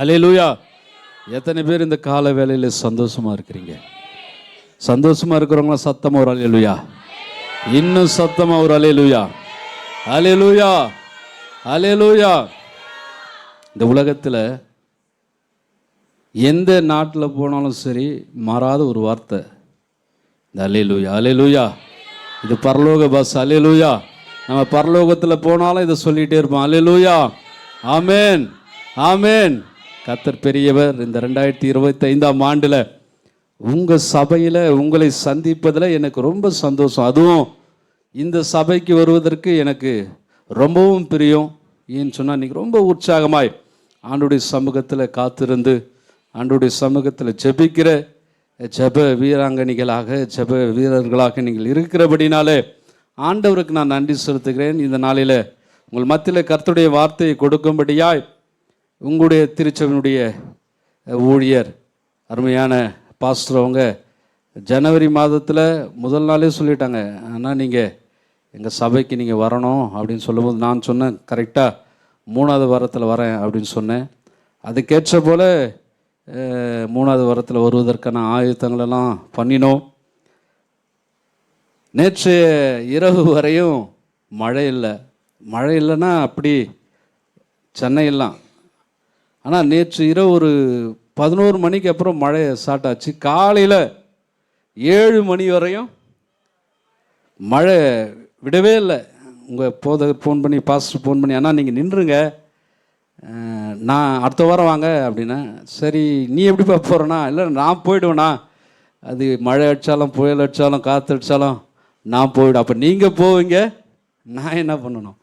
அல்லேலூயா. எத்தனை பேர் இந்த கால வேளையில் சந்தோஷமா இருக்கிறீங்க? சந்தோஷமா இருக்கிறவங்களாம் சத்தமா ஒரு அல்லேலூயா, இன்னும் சத்தமா ஒரு அல்லேலூயா, அல்லேலூயா, அல்லேலூயா. இந்த உலகத்தில் எந்த நாட்டில் போனாலும் சரி மாறாத ஒரு வார்த்தை இந்த அல்லேலூயா, அல்லேலூயா. இது பரலோக பாஷை. அல்லேலூயா. நம்ம பரலோகத்தில் போனாலும் இதை சொல்லிகிட்டே இருப்போம். அல்லேலூயா, ஆமேன், ஆமேன். கர்த்தர் பெரியவர். இந்த 2025ஆம் ஆண்டில் உங்கள் சபையில் உங்களை சந்திப்பதில் எனக்கு ரொம்ப சந்தோஷம். அதுவும் இந்த சபைக்கு வருவதற்கு எனக்கு ரொம்பவும் பிரியம். ஏன்னு சொன்னால் நீங்கள் ரொம்ப உற்சாகமாய் ஆண்டோடைய சமூகத்தில் காத்திருந்து ஆண்டோடைய சமூகத்தில் ஜெபிக்கிற ஜெப வீராங்கனிகளாக ஜெப வீரர்களாக நீங்கள் இருக்கிறபடினாலே ஆண்டவருக்கு நான் நன்றி செலுத்துகிறேன். இந்த நாளில் உங்கள் மத்தியில் கர்த்தருடைய வார்த்தையை கொடுக்கும்படியாய் உங்களுடைய திருச்சபையினுடைய ஊழியர் அருமையான பாஸ்டர் அவங்க ஜனவரி மாதத்தில் முதல் நாளே சொல்லிட்டாங்க, ஆனால் நீங்கள் எங்கள் சபைக்கு நீங்கள் வரணும் அப்படின்னு சொல்லும்போது நான் சொன்னேன், கரெக்டாக 3வது வாரத்தில் வரேன் அப்படின்னு சொன்னேன். அதுக்கேற்ற போல் 3வது வாரத்தில் வருவதற்கான ஆயத்தங்களெல்லாம் பண்ணினோம். நேற்று இரவு வரையும் மழை இல்லை. மழை இல்லைன்னா அப்படி சென்னையெல்லாம். ஆனால் நேற்று இரவு ஒரு 11 மணிக்கு அப்புறம் மழை ஸ்டார்ட் ஆச்சு. காலையில் 7 மணி வரையும் மழை விடவே இல்லை. உங்கள் போதகர் ஃபோன் பண்ணி பாஸ்டர் ஃபோன் பண்ணி, ஆனால் நீங்கள் நின்றுங்க, நான் அடுத்த வாரம் வாங்க அப்படின்னா. சரி, நீ எப்படிப்பா போகிறேன்னா? இல்லை, நான் போயிடுவேண்ணா. அது மழை அடித்தாலும் புயல் அடித்தாலும் காற்று அடித்தாலும் நான் போயிடும். அப்போ நீங்கள் போவீங்க, நான் என்ன பண்ணணும்?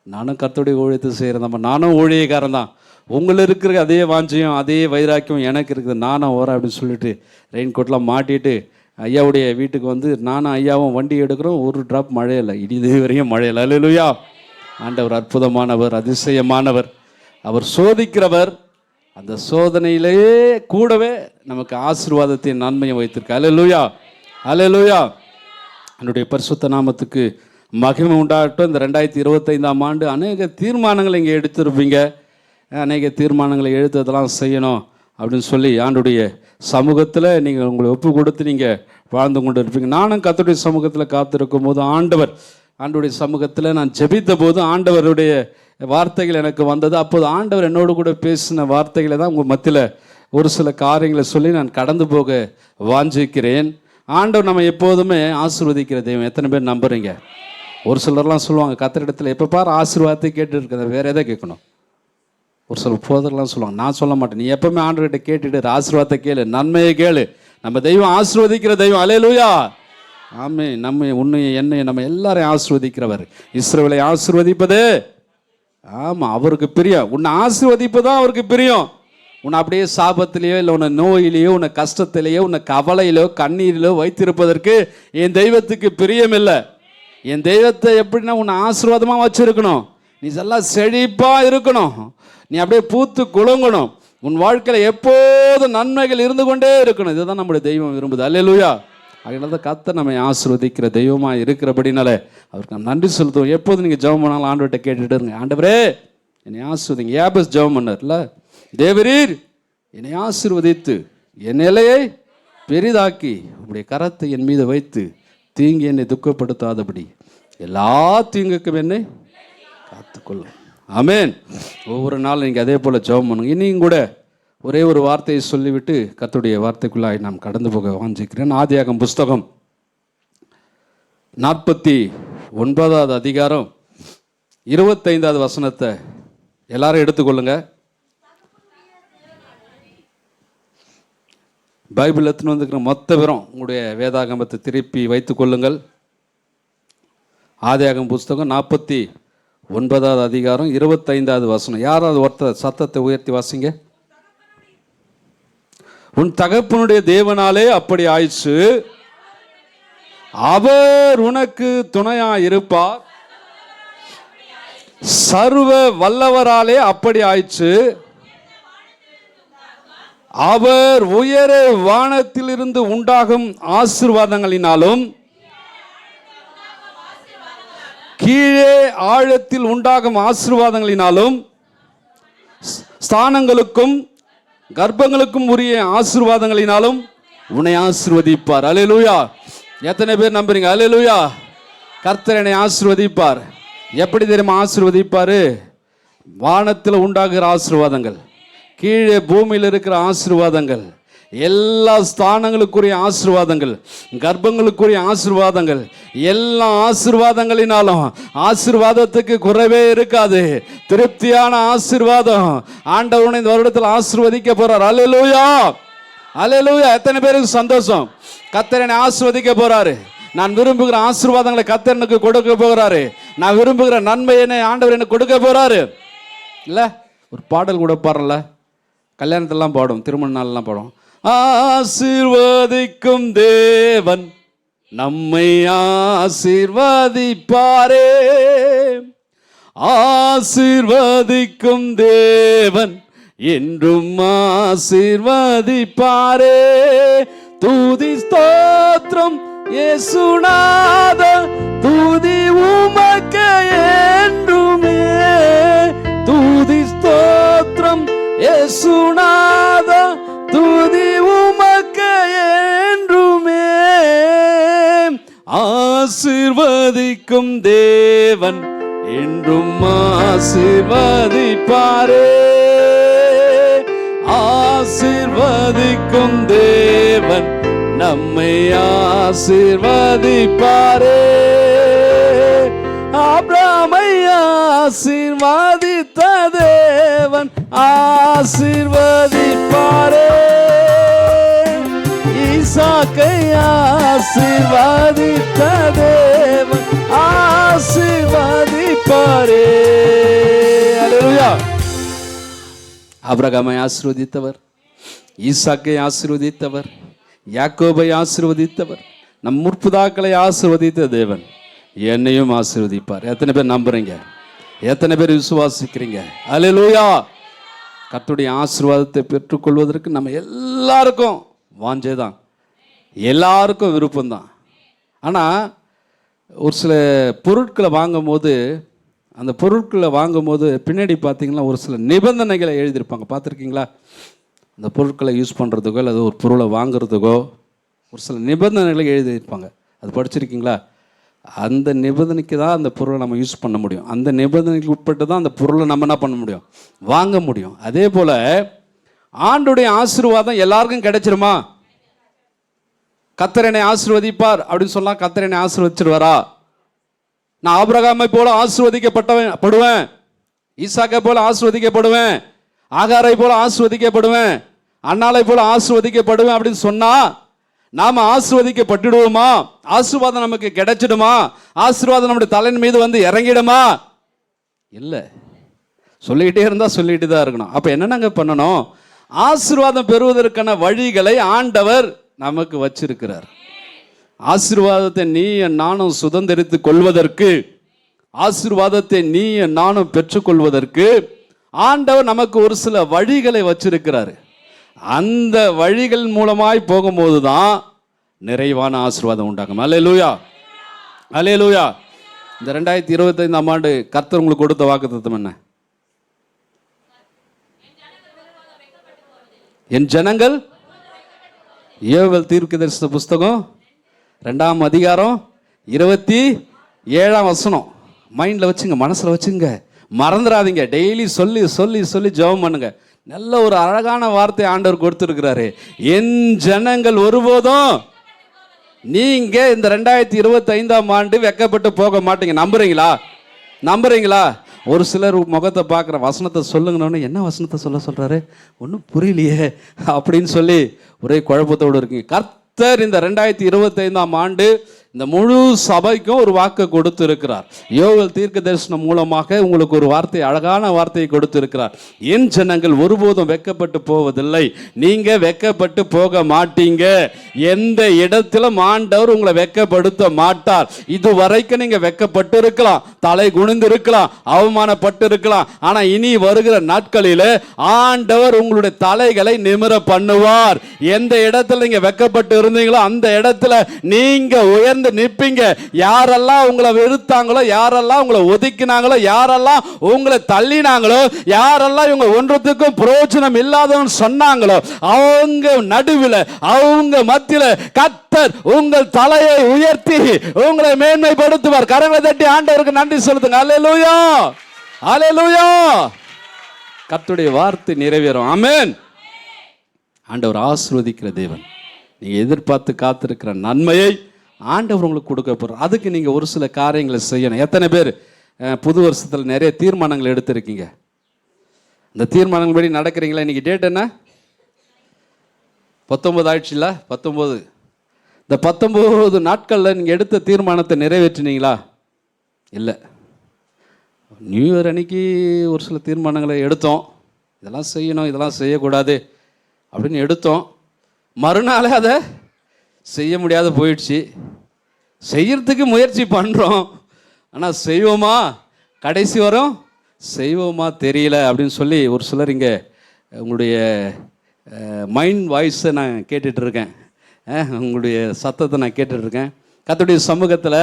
நானும் கர்த்தருடைய ஊழியத்தை செய்கிறேன். நானும் ஊழியக்காரன் தான். உங்களுக்கு இருக்கிற அதே வாஞ்சியம் அதே வைராக்கியம் எனக்கு இருக்குது. நானும் வரேன் அப்படின்னு சொல்லிட்டு ரெயின் கோட்லாம் மாட்டிட்டு ஐயாவுடைய வீட்டுக்கு வந்து நானும் ஐயாவும் வண்டி எடுக்கிறோம். ஒரு ட்ராப் மழை இல்லை, இது வரையும் மழை இல்லை. அல்லேலூயா. ஆண்டவர் அற்புதமானவர், அதிசயமானவர். அவர் சோதிக்கிறவர். அந்த சோதனையிலேயே கூடவே நமக்கு ஆசீர்வாதத்தின் நன்மையை வைத்திருக்க. அல்லேலூயா, அல்லேலூயா. என்னுடைய பரிசுத்த நாமத்துக்கு மகிமை உண்டாகட்டும். இந்த 2025ஆம் ஆண்டு அநேக தீர்மானங்களை இங்கே எடுத்திருப்பீங்க. அநேக தீர்மானங்களை எழுதுறதெல்லாம் செய்யணும் அப்படின்னு சொல்லி ஆண்டுடைய சமூகத்தில் நீங்கள் உங்களை ஒப்பு கொடுத்து நீங்கள் வாழ்ந்து கொண்டு இருப்பீங்க. நானும் கர்த்தருடைய சமூகத்தில் காத்திருக்கும் போது ஆண்டவருடைய சமூகத்தில் நான் ஜெபித்த போது ஆண்டவருடைய வார்த்தைகள் எனக்கு வந்தது. அப்போது ஆண்டவர் என்னோடு கூட பேசின வார்த்தைகளை தான் உங்கள் மத்தியில் ஒரு சில காரியங்களை சொல்லி நான் கடந்து போக வாஞ்சிக்கிறேன். ஆண்டவர் நம்ம எப்போதுமே ஆசீர்வதிக்கிற தெய்வம். எத்தனை பேர் நம்புறீங்க? ஒரு சிலர்லாம் சொல்லுவாங்க, கர்த்தரிடத்தில் எப்போ பாரு ஆசீர்வாதத்தை கேட்டு இருக்கிறத, வேறு எதை கேட்கணும்? ஒரு சில போதர்லாம் சொல்லுவாங்க. நான் சொல்ல மாட்டேன், நீ எப்பவுமே ஆண்டவர்கிட்ட கேட்டுட்டு ஆசீர்வாதத்தை கேளு, நன்மையை கேளு. நம்ம தெய்வம் ஆசீர்வதிக்கிற தெய்வம். அல்லேலூயா, ஆமே. நம்ம உன்னைய என்னை நம்ம எல்லாரையும் ஆசீர்வதிக்கிறவர். இஸ்ரவேலை ஆசீர்வதிப்பது ஆமாம் அவருக்கு பிரியம். உன்னை ஆசீர்வதிப்பதான் அவருக்கு பிரியம். உன்னை அப்படியே சாபத்திலேயோ இல்லை உன்னை நோயிலேயோ உன்னை கஷ்டத்திலேயோ உன்னை கவலையிலோ கண்ணீரிலோ வைத்திருப்பதற்கு என் தெய்வத்துக்கு பிரியம் இல்லை. என் தெய்வத்தை எப்படின்னா உன்னை ஆசீர்வாதமாக வச்சிருக்கணும். நீ எல்லாம் செழிப்பாக இருக்கணும். நீ அப்படியே பூத்து குலுங்கணும். உன் வாழ்க்கையில் எப்போதும் நன்மைகள் இருந்து கொண்டே இருக்கணும். இதுதான் நம்முடைய தெய்வம் விரும்புது. அல்லேலூயா. அதனால தான் கர்த்தர் நம்மை ஆசீர்வதிக்கிற தெய்வமாக இருக்கிறபடினால அவருக்கு நம்ம நன்றி செலுத்துவோம். எப்போதும் நீங்கள் ஜெபம் பண்ணாலும் ஆண்டவர்கிட்ட கேட்டுட்டு இருங்க, ஆண்டவரே என்னை ஆசீர்வதிங்க. ஏபஸ் ஜெபம் பண்ணார்ல, தேவரீர் என்னை ஆசீர்வதித்து என் நிலையை பெரிதாக்கி உங்களுடைய கரத்தை என் மீது வைத்து தீங்கு என்னை துக்கப்படுத்தாதபடி எல்லா தீங்குக்கும் என்னை காத்துக்கொள்ளும். ஆமேன். ஒவ்வொரு நாளும் நீங்கள் அதே போல் ஜெபம் பண்ணுங்க. இனியும் கூட ஒரே ஒரு வார்த்தையை சொல்லிவிட்டு கர்த்தருடைய வார்த்தைக்குள்ளாய் நாம் கடந்து போக வாஞ்சிக்கிறேன். ஆதியாகமம் புஸ்தகம் 49வது அதிகாரம் 25வது வசனத்தை எல்லாரும் எடுத்துக்கொள்ளுங்க. பைபிள் எடுத்துன்னு வந்துக்கிற மொத்த பேரும் உங்களுடைய வேதாகமத்தை திருப்பி வைத்துக் கொள்ளுங்கள். ஆதியாகமம் புஸ்தகம் 49வது அதிகாரம் 25வது வசனம். யாராவது ஒருத்தர் சத்தத்தை உயர்த்தி வாசிங்க. உன் தகப்பனுடைய தேவனாலே அப்படி ஆயிற்று, அவர் உனக்கு துணையா இருப்பார். சர்வ வல்லவராலே அப்படி ஆயிற்று, அவர் உயர வானத்திலிருந்து உண்டாகும் ஆசீர்வாதங்களினாலும் கீழே ஆழத்தில் உண்டாகும் ஆசீர்வாதங்களினாலும் ஸ்தானங்களுக்கும் கர்ப்பங்களுக்கும் உரிய ஆசீர்வாதங்களினாலும் உன்னை ஆசீர்வதிப்பார். அல்லேலூயா. எத்தனை பேர் நம்புறீங்க? அல்லேலூயா. கர்த்தர் என்னை ஆசீர்வதிப்பார். எப்படி தெரியுமா ஆசீர்வதிப்பாரு? வானத்தில் உண்டாகிற ஆசீர்வாதங்கள், கீழே பூமியில் இருக்கிற ஆசீர்வாதங்கள், எல்லா ஸ்தானங்களுக்குரிய ஆசீர்வாதங்கள், கர்ப்பங்களுக்குரிய ஆசீர்வாதங்கள், எல்லா ஆசீர்வாதங்களினாலும் ஆசீர்வாதத்துக்கு குறைவே இருக்காது. திருப்தியான ஆசீர்வாதம். ஆண்டவர் இந்த வருடத்தில் ஆசீர்வதிக்க போறார். அல்லேலூயா. அல்லேலூயா. எத்தனை பேருக்கு சந்தோஷம்? கர்த்தர் என்னை ஆசீர்வதிக்க போறாரு. நான் விரும்புகிற ஆசீர்வாதங்களை கர்த்தர் எனக்கு கொடுக்க போகிறாரு. நான் விரும்புகிற நன்மை என்னை ஆண்டவர் எனக்கு கொடுக்க போறாரு. இல்ல ஒரு பாடல் கூட பாடல, கல்யாணத்திலாம் பாடும், திருமண நாள்லாம் பாடும். ஆசீர்வதிக்கும் தேவன் நம்மை ஆசீர்வதிப்பாரே, ஆசீர்வதிக்கும் தேவன் என்றும் ஆசீர்வதிப்பாரே. துதி ஸ்தோத்திரம் இயேசுநாதா, துதி உமக்கே என்றுமே. துதி ஸ்தோத்திரம் இயேசுநாதா, துதி உமக்கே என்றுமே. ஆசீர்வதிக்கும் தேவன் என்றும் ஆசீர்வதிப்பாரே, ஆசீர்வதிக்கும் தேவன் நம்மை ஆசீர்வதிப்பாரே. ஆபிரகாமை ஆசீர்வதித்த தேவன் ஆசீர்வதிப்பாரே, ஈசாக்கை ஆசீர்வதித்த தேவன் ஆசீர்வதிப்பாரே. அல்லேலூயா. ஆபிரகாமை ஆசீர்வதித்தவர், ஈசாக்கை ஆசீர்வதித்தவர், யாக்கோபை ஆசீர்வதித்தவர், நம் முற்பிதாக்களை ஆசீர்வதித்த தேவன் என்னையும் ஆசீர்வதிப்பார். எத்தனை பேர் நம்புறீங்க? எத்தனை பேர் விசுவாசிக்கிறீங்க? அல்லேலூயா. கர்த்தருடைய ஆசீர்வாதத்தை பெற்றுக்கொள்வதற்கு நம்ம எல்லாருக்கும் வாஞ்சைதான், எல்லாருக்கும் விருப்பம்தான். ஆனால் ஒரு சில பொருட்களை வாங்கும்போது, அந்த பொருட்களை வாங்கும்போது பின்னாடி பார்த்தீங்கன்னா ஒரு சில நிபந்தனைகளை எழுதியிருப்பாங்க. பார்த்துருக்கீங்களா? அந்த பொருட்களை யூஸ் பண்ணுறதுக்கோ அல்லது ஒரு பொருளை வாங்குறதுக்கோ ஒரு சில நிபந்தனைகளை எழுதியிருப்பாங்க. அது படிச்சிருக்கீங்களா? அந்த நிபந்தனைக்கு தான் அந்த பொருளை நம்ம யூஸ் பண்ண முடியும். அந்த நிபந்தனைக்கு உட்பட்டு தான் அந்த பொருளை நம்ம என்ன பண்ண முடியும்? வாங்க முடியும். அதே போல் ஆண்டுடைய ஆசீர்வாதம் எல்லாருக்கும் கிடைச்சிருமா? கர்த்தர் என்னை ஆசீர்வதிப்பார் அப்படின்னு சொன்னால் கர்த்தர் என்னை ஆசீர்வதிச்சிருவாரா? நான் ஆபிரகாமை போல ஆசீர்வதிக்கப்படுவேன், ஈசாக்கை போல ஆசீர்வதிக்கப்படுவேன், ஆகாரை போல ஆசீர்வதிக்கப்படுவேன், அன்னாளை போல ஆசீர்வதிக்கப்படுவேன் அப்படின்னு சொன்னா நாம ஆசீர்வதிக்கப்பட்டுடுவோமா? ஆசீர்வாதம் நமக்கு கிடைச்சிடுமா? ஆசீர்வாதம் நம்முடைய தலையின் மீது வந்து இறங்கிடுமா? இல்லை. சொல்லிக்கிட்டே இருந்தா சொல்லிட்டு தான் இருக்கணும். அப்ப என்னென்னங்க பண்ணணும்? ஆசீர்வாதம் பெறுவதற்கான வழிகளை ஆண்டவர் நமக்கு வச்சிருக்கிறார். ஆசீர்வாதத்தை நீ நானும் சுதந்திரித்து கொள்வதற்கு, ஆசீர்வாதத்தை நீ நானும் பெற்றுக்கொள்வதற்கு ஆண்டவர் நமக்கு ஒரு சில வழிகளை வச்சிருக்கிறாரு. அந்த வழிகள் மூலமாய் போகும்போது தான் நிறைவான ஆசீர்வாதம் உண்டாகும். அல்லேலூயா. அல்லேலூயா. இந்த 2025ஆம் ஆண்டு கர்த்தர் உங்களுக்கு கொடுத்த வாக்குத்தத்தம் என்ன? என் ஜனங்கள், யோவேல் தீர்க்கதரிசன புஸ்தகம் 2ஆம் அதிகாரம் 27ஆம் வசனம். மைண்டில் வச்சுங்க, மனசில் வச்சுங்க, மறந்துடாதீங்க. டெய்லி சொல்லி சொல்லி சொல்லி ஜெபம் பண்ணுங்க. நல்ல ஒரு அழகான வார்த்தை ஆண்டவர் கொடுத்துருக்கிறாரு. என் ஜனங்கள் ஒருபோதும் நீங்க இந்த 2025ஆம் ஆண்டு வெக்கப்பட்டு போக மாட்டீங்க. நம்புறீங்களா? நம்புறீங்களா? ஒரு சிலர் முகத்தை பார்க்குற வசனத்தை சொல்லுங்கன்னு, என்ன வசனத்தை சொல்றாரு ஒன்றும் புரியலையே அப்படின்னு சொல்லி ஒரே குழப்பத்தோடு இருக்கீங்க. கர்த்தர் இந்த 2025ஆம் ஆண்டு இந்த முழு சபைக்கும் ஒரு வாக்கு கொடுத்து இருக்கிறார். யோவேல் தீர்க்க தரிசனம் மூலமாக உங்களுக்கு ஒரு வார்த்தை, அழகான வார்த்தையை கொடுத்து இருக்கிறார். என் ஜனங்கள் ஒருபோதும் வெக்கப்பட்டு போவதில்லை. நீங்க வெக்கப்பட்டு போக மாட்டீங்க. எந்த இடத்திலும் ஆண்டவர் உங்களை வெக்கப்படுத்த மாட்டார். இதுவரைக்கும் நீங்க வெக்கப்பட்டு இருக்கலாம், தலை குனிந்து இருக்கலாம், அவமானப்பட்டு இருக்கலாம். ஆனா இனி வருகிற நாட்களில் ஆண்டவர் உங்களுடைய தலைகளை நிமிர பண்ணுவார். எந்த இடத்துல நீங்க வெக்கப்பட்டு இருந்தீங்களோ அந்த இடத்துல நீங்க உயர்ந்த எழுந்து நிற்பீங்க. யாரெல்லாம் உங்களை வெறுத்தாங்களோ, யாரெல்லாம் உங்களை ஒதுக்கினாங்களோ, யாரெல்லாம் உங்களை தள்ளினாங்களோ, யாரெல்லாம் இவங்க ஒன்றத்துக்கும் பிரயோஜனம் இல்லாதவன் சொன்னாங்களோ, அவங்க நடுவில், அவங்க மத்தியில் கர்த்தர் உங்கள் தலையை உயர்த்தி உங்களை மேன்மைப்படுத்துவார். கரங்களை தட்டி ஆண்டவருக்கு நன்றி செலுத்துங்க. அல்லேலூயா, அல்லேலூயா. கர்த்தருடைய வார்த்தை நிறைவேறும். ஆமென். ஆண்டவர் ஆசீர்வதிக்கிற தேவன். நீங்கள் எதிர்பார்த்து காத்திருக்கிற நன்மையை ஆண்டவர் உங்களுக்கு கொடுக்க போகிறார். அதுக்கு நீங்கள் ஒரு சில காரியங்களை செய்யணும். எத்தனை பேர் புது வருஷத்தில் நிறைய தீர்மானங்கள் எடுத்திருக்கீங்க? இந்த தீர்மானங்கள் படி நடக்கிறீங்களா? இன்றைக்கி டேட் என்ன? 19 ஆயிடுச்சுல்ல? 19. இந்த 19 நாட்களில் நீங்கள் எடுத்த தீர்மானத்தை நிறைவேற்றினீங்களா? இல்லை. நியூ இயர் அன்னைக்கு ஒரு சில தீர்மானங்களை எடுத்தோம். இதெல்லாம் செய்யணும், இதெல்லாம் செய்யக்கூடாது அப்படின்னு எடுத்தோம். மறுநாளே அதை செய்ய முடியாத போயிடுச்சு. செய்யறதுக்கு முயற்சி பண்ணுறோம், ஆனால் செய்வோமா, கடைசி வரும் செய்வோமா தெரியல அப்படின்னு சொல்லி ஒரு சிலர் இங்கே உங்களுடைய மைண்ட் வாய்ஸை நான் கேட்டுட்ருக்கேன், உங்களுடைய சத்தத்தை நான் கேட்டுட்ருக்கேன். கர்த்தருடைய சமூகத்தில்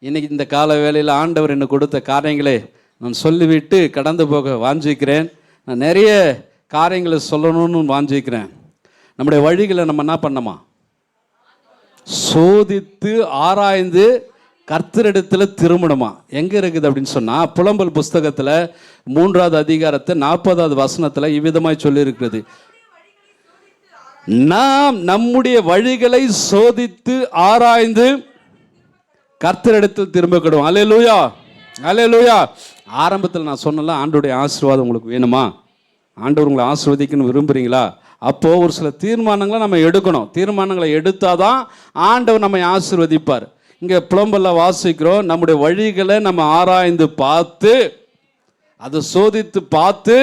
இன்றைக்கி இந்த கால வேளையில் ஆண்டவர் எனக்கு கொடுத்த காரியங்களை நான் சொல்லிவிட்டு கடந்து போக வாஞ்சிக்கிறேன். நான் நிறைய காரியங்களை சொல்லணும்னு வாஞ்சிக்கிறேன். நம்முடைய வழிகளை நம்ம என்ன பண்ணோமா, சோதித்து ஆராய்ந்து கர்த்தரிடத்தில் திரும்பணுமா. எங்கே இருக்குது அப்படின்னு சொன்னால், புலம்பல் புஸ்தகத்தில் 3வது அதிகாரத்தை 40வது வசனத்தில் இவ்விதமாய் சொல்லியிருக்கிறது, நாம் நம்முடைய வழிகளை சோதித்து ஆராய்ந்து கர்த்தரிடத்தில் திரும்பக்கிடுவோம். அல்லேலூயா, அல்லேலூயா. ஆரம்பத்தில் நான் சொன்னல, ஆண்டவருடைய ஆசீர்வாதம் உங்களுக்கு வேணுமா, ஆண்டவர் உங்களை ஆசீர்வதிக்கணும்னு விரும்புகிறீங்களா? அப்போது ஒரு சில தீர்மானங்களை நம்ம எடுக்கணும். தீர்மானங்களை எடுத்தால் தான் ஆண்டவர் நம்மை ஆசீர்வதிப்பார். இங்கே புலம்பலில் வாசிக்கிறோம், நம்முடைய வழிகளை நம்ம ஆராய்ந்து பார்த்து, அதை சோதித்து பார்த்து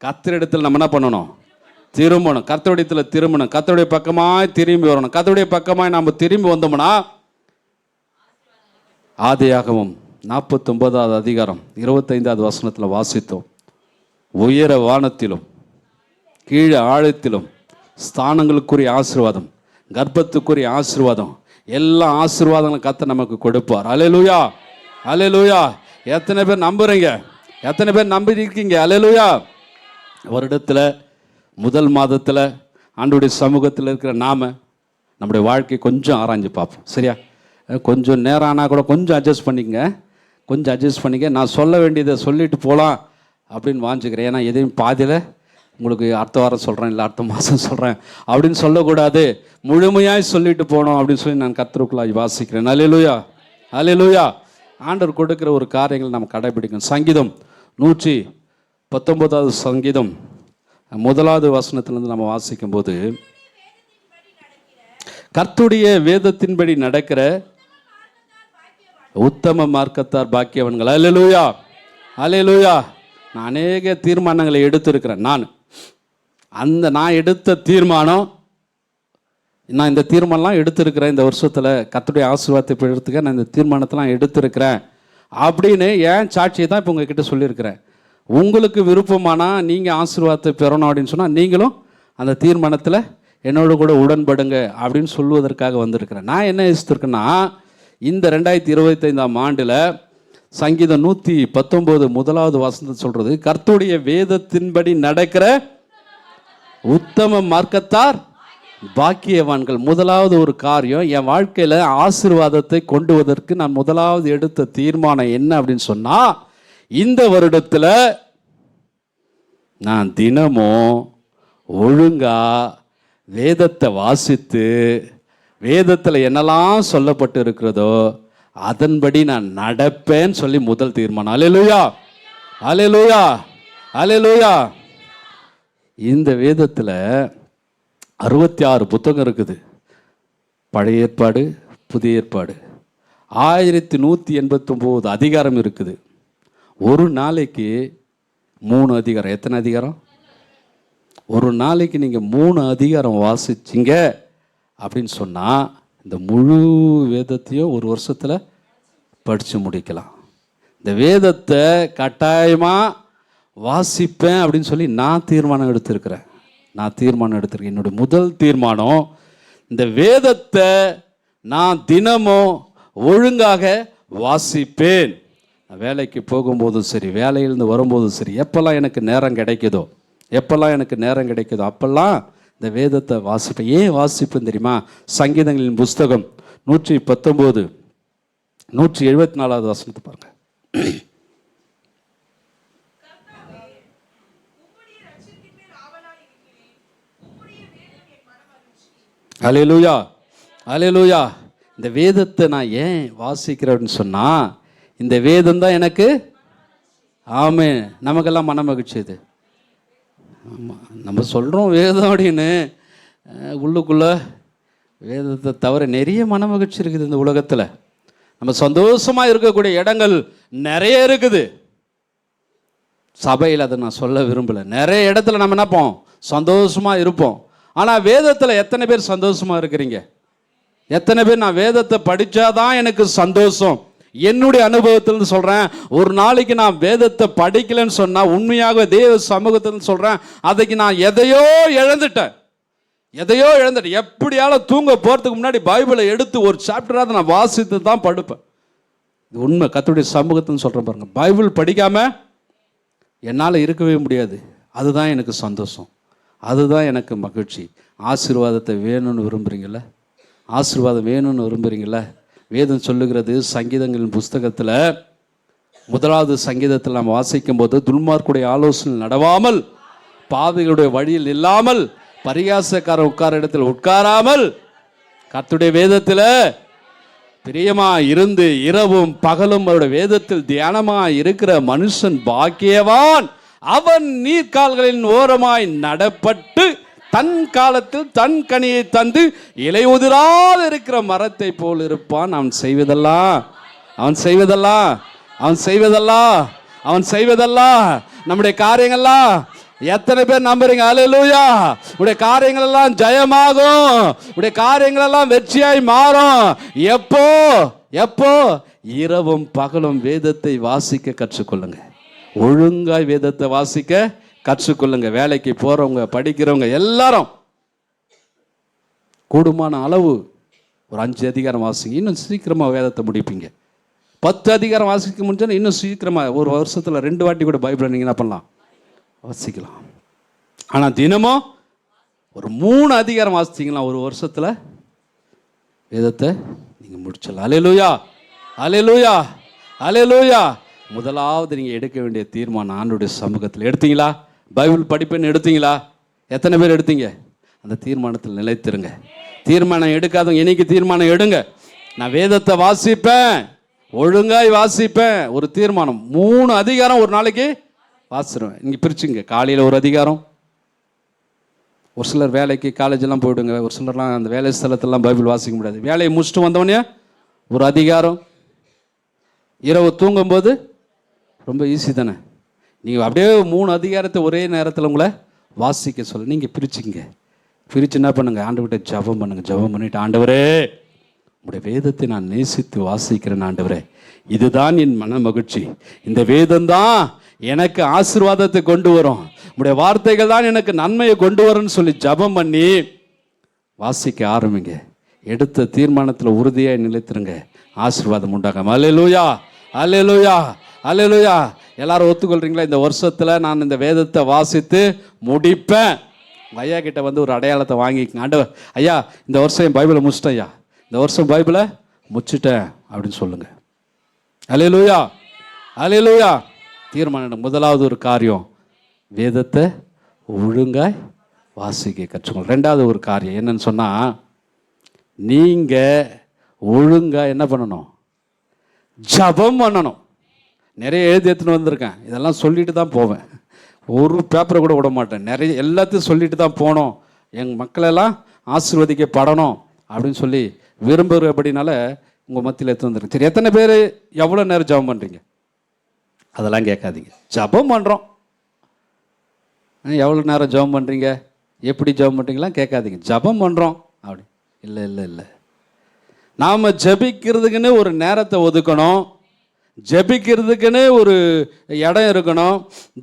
கர்த்தரிடத்தில் நம்ம என்ன பண்ணணும், திரும்பணும். கர்த்தருடையத்தில் திரும்பணும், கர்த்தருடைய பக்கமாய் திரும்பி வரணும். கர்த்தருடைய பக்கமாய் நம்ம திரும்பி வந்தோம்னா, ஆதியாகமம் 49வது அதிகாரம் 25வது வசனத்தில் வாசித்தோம், உயர வானத்திலும் கீழே ஆழத்திலும் ஸ்தானங்களுக்குரிய ஆசீர்வாதம், கர்ப்பத்துக்குரிய ஆசீர்வாதம், எல்லா ஆசீர்வாதங்களும் கர்த்தர் நமக்கு கொடுப்பார். அல்லேலூயா, அல்லேலூயா. எத்தனை பேர் நம்புறீங்க? எத்தனை பேர் நம்பியிருக்கீங்க? அல்லேலூயா. வருடத்தில் முதல் மாதத்தில் ஆண்டவருடைய சமூகத்தில் இருக்கிற நம்முடைய வாழ்க்கை கொஞ்சம் ஆராய்ஞ்சு பார்ப்போம். சரியா? கொஞ்சம் நேரம் ஆனால் கூட கொஞ்சம் அட்ஜஸ்ட் பண்ணிக்கங்க, கொஞ்சம் அட்ஜஸ்ட் பண்ணிக்க. நான் சொல்ல வேண்டியதை சொல்லிட்டு போகலாம் அப்படின்னு வாஞ்சிக்கிறேன். ஏன்னா எதையும் பாதியில் உங்களுக்கு அடுத்த வாரம் சொல்கிறேன், இல்லை அடுத்த மாதம் சொல்கிறேன் அப்படின்னு சொல்லக்கூடாது. முழுமையாக சொல்லிட்டு போகணும் அப்படின்னு சொல்லி நான் கர்த்தருக்குள்ளாய் வாசிக்கிறேன். அல்லேலூயா, அல்லேலூயா. ஆண்டவர் கொடுக்குற ஒரு காரியங்கள் நம்ம கடைபிடிக்கணும். சங்கீதம் 119வது சங்கீதம் 1வது வசனத்திலிருந்து நம்ம வாசிக்கும்போது, கர்த்தருடைய வேதத்தின்படி நடக்கிற உத்தம மார்க்கத்தார் பாக்கியவன்கள். அல்லேலூயா, அல்லேலூயா. நான் அநேக தீர்மானங்களை எடுத்திருக்கிறேன். நான் எடுத்த தீர்மானம், நான் இந்த தீர்மானம்லாம் எடுத்திருக்கிறேன் இந்த வருஷத்தில், கர்த்தருடைய ஆசீர்வாதத்தை பெறுறதுக்கு நான் இந்த தீர்மானத்தெல்லாம் எடுத்திருக்கிறேன் அப்படின்னு ஏன் சாட்சியை தான் இப்போ உங்ககிட்ட சொல்லியிருக்கிறேன். உங்களுக்கு விருப்பமானால் நீங்கள் ஆசீர்வாதத்தை பெறணும் அப்படின்னு சொன்னால் நீங்களும் அந்த தீர்மானத்தில் என்னோட கூட உடன்படுங்க அப்படின்னு சொல்லுவதற்காக வந்திருக்கிறேன். நான் என்ன யோசித்திருக்கேன்னா, இந்த 2025ஆம் ஆண்டில் சங்கீதம் 119 1வது வசனத்தை சொல்கிறது, கர்த்தருடைய வேதத்தின்படி நடக்கிற உத்தம மார்க்கத்தார் பாக்கியவான்கள். முதலாவது ஒரு காரியம், என் வாழ்க்கையில் ஆசீர்வாதத்தை கொண்டு வருவதற்கு நான் முதலாவது எடுத்த தீர்மானம் என்ன அப்படின்னு சொன்னால், இந்த வருடத்தில் நான் தினமும் ஒழுங்கா வேதத்தை வாசித்து, வேதத்தில் என்னெல்லாம் சொல்லப்பட்டு இருக்கிறதோ அதன்படி நான் நடப்பேன்னு சொல்லி முதல் தீர்மானம். அல்லேலூயா, அல்லேலூயா, அல்லேலூயா. இந்த வேதத்தில் 66 புத்தகம் இருக்குது. பழைய ஏற்பாடு, புதிய ஏற்பாடு. 1189 அதிகாரம் இருக்குது. ஒரு நாளைக்கு 3 அதிகாரம். எத்தனை அதிகாரம்? ஒரு நாளைக்கு நீங்கள் 3 அதிகாரம் வாசிச்சிங்க அப்படின்னு சொன்னால் இந்த முழு வேதத்தையும் ஒரு வருஷத்தில் படித்து முடிக்கலாம். இந்த வேதத்தை கட்டாயமாக வாசிப்பேன் அப்படின்னு சொல்லி நான் தீர்மானம் எடுத்திருக்கிறேன். என்னுடைய முதல் தீர்மானம், இந்த வேதத்தை நான் தினமும் ஒழுங்காக வாசிப்பேன். வேலைக்கு போகும்போதும் சரி, வேலையிலிருந்து வரும்போதும் சரி, எப்பெல்லாம் எனக்கு நேரம் கிடைக்குதோ அப்பெல்லாம் இந்த வேதத்தை வாசிப்பேன். ஏன் வாசிப்பேன் தெரியுமா? சங்கீதங்களின் புஸ்தகம் 119 174 வசனத்தை பாருங்க. அல்லேலூயா, அல்லேலூயா. இந்த வேதத்தை நான் ஏன் வாசிக்கிறேன்னு சொன்னா, இந்த வேதம் தான் எனக்கு ஆமென். நமக்கெல்லாம் மன மகிழ்ச்சி இது. ஆமாம், நம்ம சொல்கிறோம் வேதம் அப்படின்னு, உள்ளுக்குள்ளே வேதத்தை தவிர நிறைய மன மகிழ்ச்சி இருக்குது இந்த உலகத்தில். நம்ம சந்தோஷமாக இருக்கக்கூடிய இடங்கள் நிறைய இருக்குது. சபையில் அதை நான் சொல்ல விரும்பலை. நிறைய இடத்துல நம்ம என்னப்போம், சந்தோஷமாக இருப்போம். ஆனால் வேதத்தில் எத்தனை பேர் சந்தோஷமாக இருக்கிறீங்க? எத்தனை பேர் நான் வேதத்தை படித்தாதான் எனக்கு சந்தோஷம்? என்னுடைய அனுபவத்தில்னு சொல்கிறேன், ஒரு நாளைக்கு நான் வேதத்தை படிக்கலைன்னு சொன்னால், உண்மையாக தேவ சமூகத்தில் சொல்கிறேன், அதுக்கு நான் எதையோ இழந்துட்டேன். எப்படியாலும் தூங்க போகிறதுக்கு முன்னாடி பைபிளை எடுத்து ஒரு சாப்டராக நான் வாசித்து தான் படுப்பேன். இது உண்மை, கர்த்தருடைய சமூகத்தில் சொல்கிறேன் பாருங்க. பைபிள் படிக்காமல் என்னால் இருக்கவே முடியாது. அதுதான் எனக்கு சந்தோஷம், அதுதான் எனக்கு மகிழ்ச்சி. ஆசீர்வாதத்தை வேணும்னு விரும்புகிறீங்கள? ஆசீர்வாதம் வேணும்னு விரும்புகிறீங்கள? வேதம் சொல்லுகிறது சங்கீதங்களின் புஸ்தகத்தில் 1வது சங்கீதத்தில் நாம் வாசிக்கும் போது, துன்மார்க்குடைய ஆலோசனை நடவாமல், பாவிகளுடைய வழியில் இல்லாமல், பரிகாசக்கார உட்கார இடத்தில் உட்காராமல், கர்த்தருடைய வேதத்தில் பிரியமா இருந்து இரவும் பகலும் அவருடைய வேதத்தில் தியானமா இருக்கிற மனுஷன் பாக்கியவான். அவன் நீர்க்கால்களின் ஓரமாய் நடப்பட்டு தன் காலத்தில் தன் கனியை தந்து இலையுதிராது இருக்கிற மரத்தை போல் இருப்பான். அவன் செய்வதெல்லாம் நம்முடைய காரியங்கள்லாம் எத்தனை பேர் நம்புறீங்க? அல்லேலூயா. உடைய காரியங்கள் எல்லாம் ஜெயமாகும், உடைய காரியங்கள் எல்லாம் வெற்றியாய் மாறும். எப்போ? இரவும் பகலும் வேதத்தை வாசிக்க கற்றுக்கொள்ளுங்க. ஒழுங்காய் வேதத்தை வாசிக்க கற்றுக்கொள்ளுங்க. வேலைக்கு போறவங்க, படிக்கிறவங்க எல்லாரும் கூடுமான அளவு ஒரு 5 அதிகாரம் வாசிங்க, இன்னும் சீக்கிரமா வேதத்தை முடிப்பீங்க. 10 அதிகாரம் வாசிக்க முடிஞ்சா இன்னும் சீக்கிரமா, ஒரு வருஷத்துல 2 வாட்டி கூட பைபிளை நீங்க என்ன பண்ணலாம், வாசிக்கலாம். ஆனால் தினமும் ஒரு 3 அதிகாரம் வாசிச்சிங்களா, ஒரு வருஷத்துல வேதத்தை நீங்க முடிச்சிடலாம். அல்லேலூயா, அல்லேலூயா, அல்லேலூயா. முதலாவது நீங்க எடுக்க வேண்டிய தீர்மானம் ஆண்டவருடைய சமூகத்தில் எடுத்தீங்களா? பைபிள் படிப்பேன்னு எடுத்தீங்களா? எத்தனை பேர் எடுத்தீங்க? அந்த தீர்மானத்தில் நிலைத்திருங்க. தீர்மானம் எடுக்காதவங்க இன்னைக்கு தீர்மானம் எடுங்க. நான் வேதத்தை வாசிப்பேன், ஒழுங்காய் வாசிப்பேன். ஒரு தீர்மானம். 3 அதிகாரம் ஒரு நாளைக்கு வாசிடுவேன். நீங்கள் பிரிச்சுங்க. காலையில் ஒரு அதிகாரம். ஒரு சிலர் வேலைக்கு காலேஜெல்லாம் போயிடுங்க. ஒரு சிலர்லாம் அந்த வேலை ஸ்தலத்திலாம் பைபிள் வாசிக்க முடியாது. வேலையை முடிச்சுட்டு வந்தவொடனே ஒரு அதிகாரம். இரவு தூங்கும்போது ரொம்ப ஈஸி தானே. நீங்கள் அப்படியே 3 அதிகாரத்தை ஒரே நேரத்தில் உங்களை வாசிக்க சொல்ல நீங்கள் பிரிச்சுங்க. பிரித்து என்ன பண்ணுங்க, ஆண்டவர்கிட்ட ஜெபம் பண்ணுங்க. ஜெபம் பண்ணிட்டு, ஆண்டவரே உங்களுடைய வேதத்தை நான் நேசித்து வாசிக்கிறேன். ஆண்டவரே, இதுதான் என் மன மகிழ்ச்சி. இந்த வேதம்தான் எனக்கு ஆசீர்வாதத்தை கொண்டு வரும். உங்களுடைய வார்த்தைகள் தான் எனக்கு நன்மையை கொண்டு வரும்னு சொல்லி ஜெபம் பண்ணி வாசிக்க ஆரம்பிங்க. எடுத்த தீர்மானத்தில் உறுதியாக நிலைத்திருங்க. ஆசீர்வாதம் உண்டாகும். அல்லேலூயா, அல்லேலூயா, அல்லேலூயா. எல்லாரும் ஒத்துக்கொள்றீங்களா? இந்த வருஷத்தில் நான் இந்த வேதத்தை வாசித்து முடிப்பேன். உங்கள் ஐயா கிட்ட வந்து ஒரு அடையாளத்தை வாங்கிக்கங்க. ஆண்டவர், ஐயா இந்த வருஷம் என் பைபிளை முடிச்சிட்டேன், ஐயா இந்த வருஷம் பைபிளை முடிச்சிட்டேன் அப்படின்னு சொல்லுங்க. அல்லேலூயா, அல்லேலூயா. தீர்மானம். முதலாவது ஒரு காரியம், வேதத்தை ஒழுங்காய் வாசிக்க கற்றுக்கணும். 2வது ஒரு காரியம் என்னன்னு சொன்னால், நீங்கள் ஒழுங்காக என்ன பண்ணணும், ஜபம் பண்ணணும். நிறைய எழுதி எடுத்துன்னு வந்திருக்கேன். இதெல்லாம் சொல்லிட்டு தான் போவேன். ஒரு பேப்பரை கூட விட மாட்டேன். நிறைய எல்லாத்தையும் சொல்லிட்டு தான் போனோம். எங்கள் மக்களெல்லாம் ஆசீர்வதிக்கப்படணும் அப்படின்னு சொல்லி விரும்புகிறபடினால உங்கள் மத்தியில் எடுத்து வந்துருக்கேன். சரி, எத்தனை பேர் எவ்வளோ நேரம் ஜபம் பண்ணுறீங்க? அதெல்லாம் கேட்காதீங்க. ஜபம் பண்ணுறோம். எவ்வளோ நேரம் ஜபம் பண்ணுறீங்க, எப்படி ஜபம் பண்ணுறீங்களாம் கேட்காதீங்க. ஜபம் பண்ணுறோம் அப்படி இல்லை இல்லை இல்லை. நாம் ஜபிக்கிறதுக்குன்னு ஒரு நேரத்தை ஒதுக்கணும். ஜபிக்கிறதுக்குன்னு ஒரு இடம் இருக்கணும்.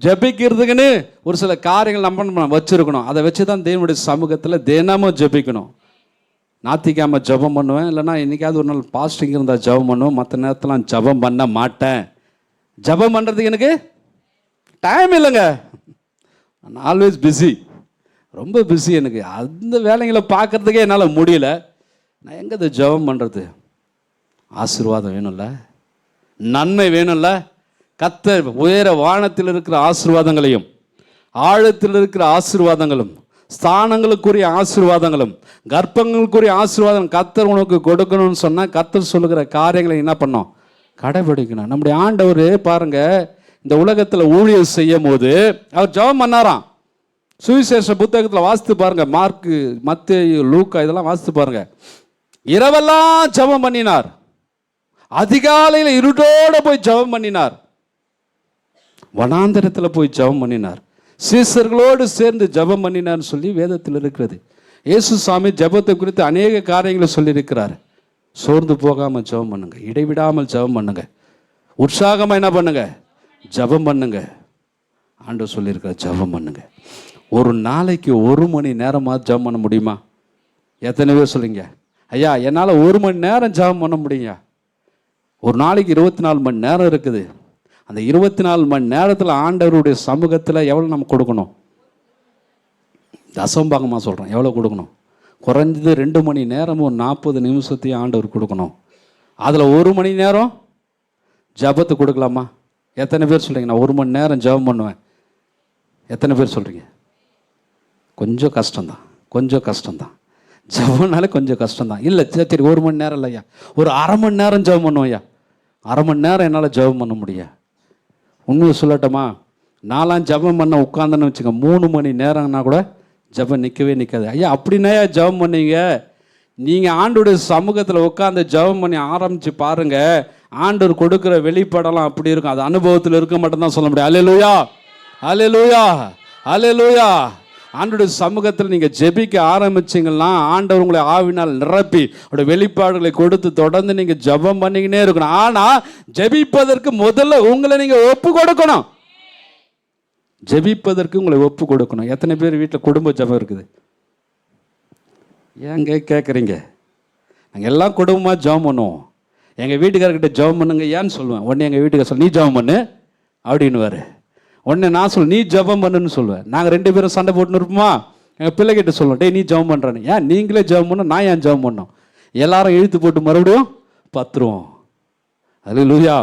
ஜபிக்கிறதுக்குன்னு ஒரு சில காரியங்கள் நம்ம வச்சுருக்கணும். அதை வச்சு தான் தேவனுடைய சமூகத்தில் தினமும் ஜபிக்கணும். ஞாயிற்றுக்கிழமை ஜெபம் பண்ணுவேன், இல்லைன்னா என்றைக்காவது ஒரு நாள் பாஸ்டிங் இருந்தால் ஜெபம் பண்ணுவேன். மற்ற நேரத்தில் ஜெபம் பண்ண மாட்டேன். ஜெபம் பண்ணுறதுக்கு எனக்கு டைம் இல்லைங்க. நான் ஆல்வேஸ் பிஸி, ரொம்ப பிஸி. எனக்கு அந்த வேலைங்களை பார்க்குறதுக்கே என்னால் முடியல. நான் எங்கே இதை ஜெபம் பண்ணுறது? ஆசீர்வாதம் வேணும்ல, நன்மை வேணும்ல. கர்த்தர் உயர வானத்தில் இருக்கிற ஆசீர்வாதங்களையும் ஆழத்தில் இருக்கிற ஆசீர்வாதங்களும் ஸ்தானங்களுக்குரிய ஆசீர்வாதங்களும் கர்ப்பங்களுக்குரிய ஆசீர்வாதம் கர்த்தர் உனக்கு கொடுக்கணும்னு சொன்னால் கர்த்தர் சொல்லுகிற காரியங்களை என்ன பண்ணோம்? கடைபிடிக்கணும். நம்முடைய ஆண்டவர் பாருங்க, இந்த உலகத்தில் ஊழியர் செய்யும் போது அவர் ஜெபம் பண்ணாராம். சுவிசேஷ புத்தகத்தில் வாசித்து பாருங்க, மார்க்கு, மத்தேயு, லூக்கா இதெல்லாம் வாசித்து பாருங்க. இரவெல்லாம் ஜெபம் பண்ணினார். அதிகாலையில் இருட்டோடு போய் ஜெபம் பண்ணினார். வனாந்தரத்தில் போய் ஜெபம் பண்ணினார். சீசர்களோடு சேர்ந்து ஜெபம் பண்ணினார்னு சொல்லி வேதத்தில் இருக்கிறது. இயேசு சாமி ஜெபத்தை குறித்து அநேக காரியங்களை சொல்லியிருக்கிறார். சோர்ந்து போகாமல் ஜெபம் பண்ணுங்க, இடைவிடாமல் ஜெபம் பண்ணுங்க, உற்சாகமாக என்ன பண்ணுங்க? ஜெபம் பண்ணுங்க. ஆண்டவர் சொல்லியிருக்கார் ஜெபம் பண்ணுங்க. ஒரு நாளைக்கு 1 மணி நேரமாக ஜெபம் பண்ண முடியுமா? எத்தனை பேர் சொல்லுங்க, ஐயா என்னால் 1 மணி நேரம் ஜெபம் பண்ண முடியுங்க. ஒரு நாளைக்கு 24 மணி நேரம் இருக்குது. அந்த 24 மணி நேரத்தில் ஆண்டவருடைய சமூகத்தில் எவ்வளோ நம்ம கொடுக்கணும்? தசம்பாகமாக சொல்கிறோம், எவ்வளோ கொடுக்கணும்? குறைஞ்சது 2 மணி நேரமும் 40 நிமிஷத்தையும் ஆண்டவர் கொடுக்கணும். அதில் 1 மணி நேரம் ஜபத்து கொடுக்கலாமா? எத்தனை பேர் சொல்கிறீங்க நான் 1 மணி நேரம் ஜபம் பண்ணுவேன்? எத்தனை பேர் சொல்கிறீங்க? கொஞ்சம் கஷ்டம்தான், கொஞ்சம் கஷ்டம்தான். ஜபம்னாலே கொஞ்சம் கஷ்டம்தான். இல்லை சரி 1 மணி நேரம் இல்லையா, ஒரு அரை மணி நேரம் ஜபம் பண்ணுவோம் ஐயா. அரை மணி நேரம் என்னால் ஜபம் பண்ண முடியும். உண்மையை சொல்லட்டோமா, நாலாம் ஜபம் பண்ண உட்காந்தேன்னு வச்சுக்க 3 மணி நேரம்னா கூட ஜபம் நிற்கவே நிற்காது. ஐயா அப்படின்னா ஜபம் பண்ணீங்க? நீங்கள் ஆண்டோடைய சமூகத்தில் உட்காந்து ஜபம் பண்ணி ஆரம்பித்து பாருங்கள், ஆண்டவர் கொடுக்குற வெளிப்பாடெல்லாம் அப்படி இருக்கும். அது அனுபவத்தில் இருக்க மட்டும்தான் சொல்ல முடியும். அல்லேலூயா, அல்லேலூயா, அல்லேலூயா. ஆண்டோடைய சமூகத்தில் நீங்கள் ஜெபிக்க ஆரம்பிச்சிங்கன்னா ஆண்டவர் உங்களை ஆவினால் நிரப்பி அவருடைய வெளிப்பாடுகளை கொடுத்து தொடர்ந்து நீங்கள் ஜெபம் பண்ணிக்கினே இருக்கணும். ஆனால் ஜெபிப்பதற்கு முதல்ல உங்களை நீங்கள் ஒப்பு கொடுக்கணும். ஜெபிப்பதற்கு உங்களை ஒப்பு கொடுக்கணும். எத்தனை பேர் வீட்டில் குடும்ப ஜெபம் இருக்குது? ஏங்க கேட்குறீங்க? நாங்கள் எல்லாம் குடும்பமாக ஜெபம் பண்ணுவோம். எங்கள் வீட்டுக்காரர்கிட்ட ஜெபம் பண்ணுங்க ஏன்னு சொல்லுவேன். உடனே எங்கள் வீட்டுக்கார சொல்ல நீ ஜெபம் பண்ணு அப்படின்னுவார். உடனே நான் சொல்ல நீ ஜெபம் பண்ணுன்னு சொல்லுவேன். நாங்கள் 2 பேரும் சண்டை போட்டுன்னு இருப்போமா? எங்கள் பிள்ளைகிட்ட சொல்லுவோம், டே நீ ஜெபம் பண்ணுறான்னு. ஏன் நீங்களே ஜெபம் பண்ணோம், நான் ஏன் ஜெபம் பண்ணோம்? எல்லாரும் இழுத்து போட்டு மறுபடியும் பத்துருவோம். அல்லேலூயா.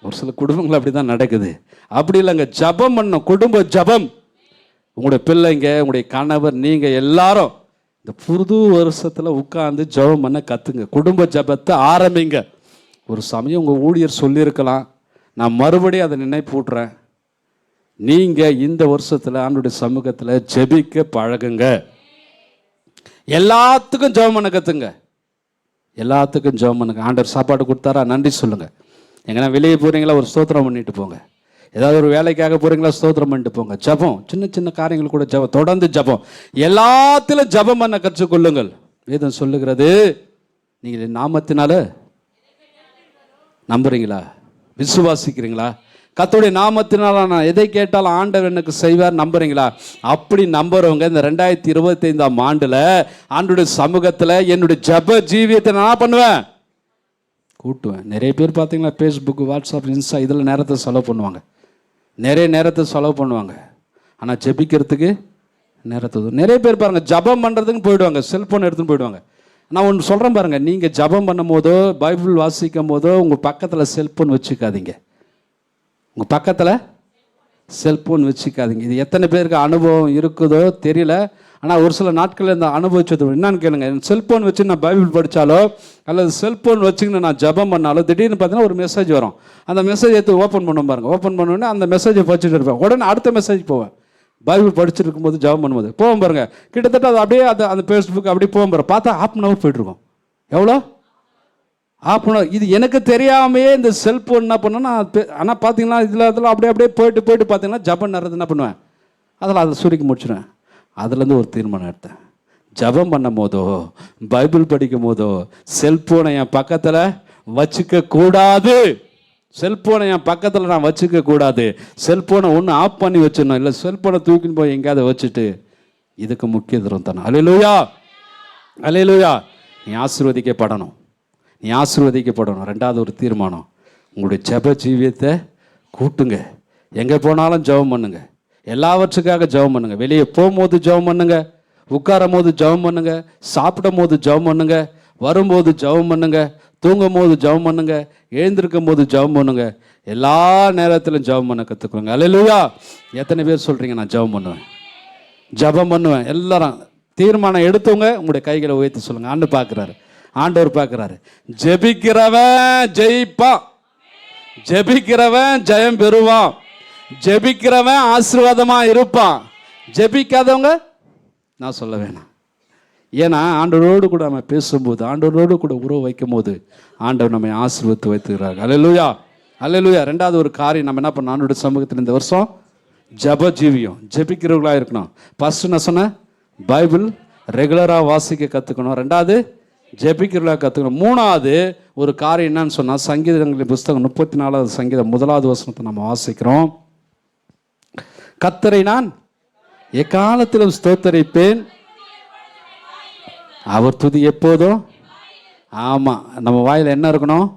ஒரு சில குடும்பங்கள் அப்படி தான் நடக்குது. அப்படி இல்லைங்க, ஜெபம் பண்ணணும். குடும்ப ஜெபம். உங்களுடைய பிள்ளைங்க, உங்களுடைய கணவர், நீங்கள் எல்லாரும் இந்த புது வருஷத்தில் உட்கார்ந்து ஜெபம் பண்ண கற்றுங்க. குடும்ப ஜெபத்தை ஆரம்பிங்க. ஒரு சமயம் உங்கள் ஊழியர் சொல்லியிருக்கலாம், நான் மறுபடியும் அதை நினைப்பூட்டுறேன். நீங்கள் இந்த வருஷத்தில் ஆண்டவருடைய சமூகத்தில் ஜெபிக்க பழகுங்க. எல்லாத்துக்கும் ஜெபம் பண்ண கற்றுங்க. எல்லாத்துக்கும் ஜெபம் பண்ணுங்க. ஆண்டவர் சாப்பாடு கொடுத்தாரா நன்றி சொல்லுங்கள். எங்கன்னா வெளியே போகிறீங்களா ஒரு ஸ்தோத்திரம் பண்ணிட்டு போங்க. ஏதாவது ஒரு வேலைக்காக போகிறீங்களா ஸ்தோத்திரம் பண்ணிட்டு போங்க. ஜெபம், சின்ன சின்ன காரியங்கள் கூட ஜெபம், தொடர்ந்து ஜெபம். எல்லாத்திலும் ஜெபம் பண்ண கற்றுக்கொள்ளுங்கள். வேதம் சொல்லுகிறது, நீங்கள் நாமத்தினால நம்புறீங்களா, விசுவாசிக்கிறீங்களா? கர்த்தருடைய நாமத்தினால நான் எதை கேட்டாலும் ஆண்டவர் எனக்கு செய்வார் நம்புறீங்களா? அப்படி நம்புறவங்க இந்த 2025ஆம் ஆண்டில் ஆண்டவருடைய சமூகத்தில் என்னுடைய ஜெப ஜீவியத்தை நான் பண்ணுவேன், கூட்டுவேன். நிறைய பேர் பார்த்தீங்கன்னா ஃபேஸ்புக், வாட்ஸ்அப், இன்ஸ்டா இதில் நேரத்தை செலவு பண்ணுவாங்க, நிறைய நேரத்தை செலவு பண்ணுவாங்க. ஆனால் ஜெபிக்கிறதுக்கு நேரத்தை நிறைய பேர் பாருங்கள் ஜெபம் பண்ணுறதுக்கு போயிடுவாங்க, செல்ஃபோன் எடுத்துன்னு போயிடுவாங்க. நான் ஒன்று சொல்கிறேன் பாருங்கள், நீங்கள் ஜெபம் பண்ணும் போதோ பைபிள் வாசிக்கும் போதோ உங்கள் பக்கத்தில் செல்ஃபோன் வச்சுக்காதீங்க. உங்கள் பக்கத்தில் செல்ஃபோன் வச்சுக்காதீங்க. இது எத்தனை பேருக்கு அனுபவம் இருக்குதோ தெரியல. ஆனால் ஒரு சில நாட்களில் இந்த அனுபவிச்சது என்னன்னு கேளுங்க. செல்ஃபோன் வச்சு நான் பைபிள் படித்தாலோ அல்லது செல்ஃபோன் வச்சுக்கின்னு நான் ஜெபம் பண்ணாலோ திடீர்னு பார்த்தீங்கன்னா ஒரு மெசேஜ் வரும். அந்த மெசேஜ் எடுத்து ஓப்பன் பண்ண பாருங்கள். ஓப்பன் பண்ணோடனே அந்த மெசேஜை படிச்சுட்டு இருப்பேன். உடனே அடுத்த மெசேஜ் போவேன். பைபிள் படிச்சுட்டு இருக்கும்போது ஜெபம் பண்ணும்போது போவோம் பாருங்கள். கிட்டத்தட்ட அது அப்படியே அந்த ஃபேஸ்புக் அப்படியே போவோம் பாருங்க. பார்த்தா ½ மணி நேரம் போய்ட்டுருக்கோம். எவ்வளோ? ½ மணி நேரம். இது எனக்கு தெரியாமையே இந்த செல்ஃபோன் என்ன பண்ணேன்னா, ஆனால் பார்த்தீங்கன்னா இதில் அப்படியே போயிட்டு பார்த்தீங்கன்னா ஜெபம் நேரத்தை என்ன பண்ணுவேன், அதில் அதை சுருக்கி முடிச்சுடுவேன். அதுலேருந்து ஒரு தீர்மானம் எடுத்தேன், ஜெபம் பண்ணும் போதோ பைபிள் படிக்கும் போதோ செல்ஃபோனை என் பக்கத்தில் வச்சுக்க கூடாது. செல்ஃபோனை என் பக்கத்தில் நான் வச்சுக்க கூடாது. செல்ஃபோனை ஒன்று ஆஃப் பண்ணி வச்சிடணும், இல்லை செல்ஃபோனை தூக்கின்னு போய் எங்கேயாவது வச்சுட்டு இதுக்கு முக்கியத்துவம் தானே. அல்லேலூயா, அல்லேலூயா. நீ ஆசீர்வதிக்கப்படணும், நீ ஆசீர்வதிக்கப்படணும். ரெண்டாவது ஒரு தீர்மானம், உங்களுடைய ஜெப ஜீவியத்தை கூட்டுங்க. எங்கே போனாலும் ஜெபம் பண்ணுங்க, எல்லாவற்றுக்காக ஜெபம் பண்ணுங்க. வெளியே போகும்போது ஜெபம் பண்ணுங்க, உட்காரும் போது ஜெபம் பண்ணுங்க, சாப்பிடும் போது ஜெபம் பண்ணுங்க, வரும்போது ஜெபம் பண்ணுங்க, தூங்கும் போது ஜெபம் பண்ணுங்க, எழுந்திருக்கும் போது ஜெபம் பண்ணுங்க. எல்லா நேரத்திலும் ஜெபம் பண்ண கற்றுக்கோங்க. அல்லேலூயா. எத்தனை பேர் சொல்கிறீங்க நான் ஜெபம் பண்ணுவேன், ஜெபம் பண்ணுவேன்? எல்லாரும் தீர்மானம் எடுத்தவங்க உங்களுடைய கைகளை உயர்த்தி சொல்லுங்க. ஆண்டு பார்க்குறாரு, ஆண்டவர் பார்க்குறாரு. ஜெபிக்கிறவன் ஜெயிப்பான், ஜெபிக்கிறவன் ஜெயம் பெறுவான், ஜெபிக்கிறவன் ஆசீர்வாதமாக இருப்பான். ஜெபிக்காதவங்க நான் சொல்ல வேணாம். ஏன்னா ஆண்டவரோடு கூட நம்ம பேசும்போது, ஆண்டவரோடு கூட உறவு வைக்கும் போது ஆண்டவர் நம்மை ஆசீர்வதித்து வைத்துக்கிறார். அல்லேலூயா, அல்லேலூயா. ரெண்டாவது ஒரு காரியம் நம்ம என்ன பண்ணணும், ஆண்டவருடைய சமூகத்தில் இந்த வருஷம் ஜெப ஜீவியம், ஜெபிக்கிறவர்களாக இருக்கணும். ஃபஸ்ட்டு நான் சொன்னேன், பைபிள் ரெகுலராக வாசிக்க கற்றுக்கணும். ரெண்டாவது ஜெபிக்கிறவர்களாக கற்றுக்கணும். மூணாவது ஒரு காரியம் என்னன்னு சொன்னால், சங்கீதங்களின் புஸ்தகம் 34வது சங்கீதம் 1வது வசனத்தை நம்ம வாசிக்கிறோம். கர்த்தரை நான் எக்காலத்திலும் ஸ்தோத்தரிப்பேன், அவர் துதி எப்போதும். ஆமாம், நம்ம வாயில் என்ன இருக்கணும்,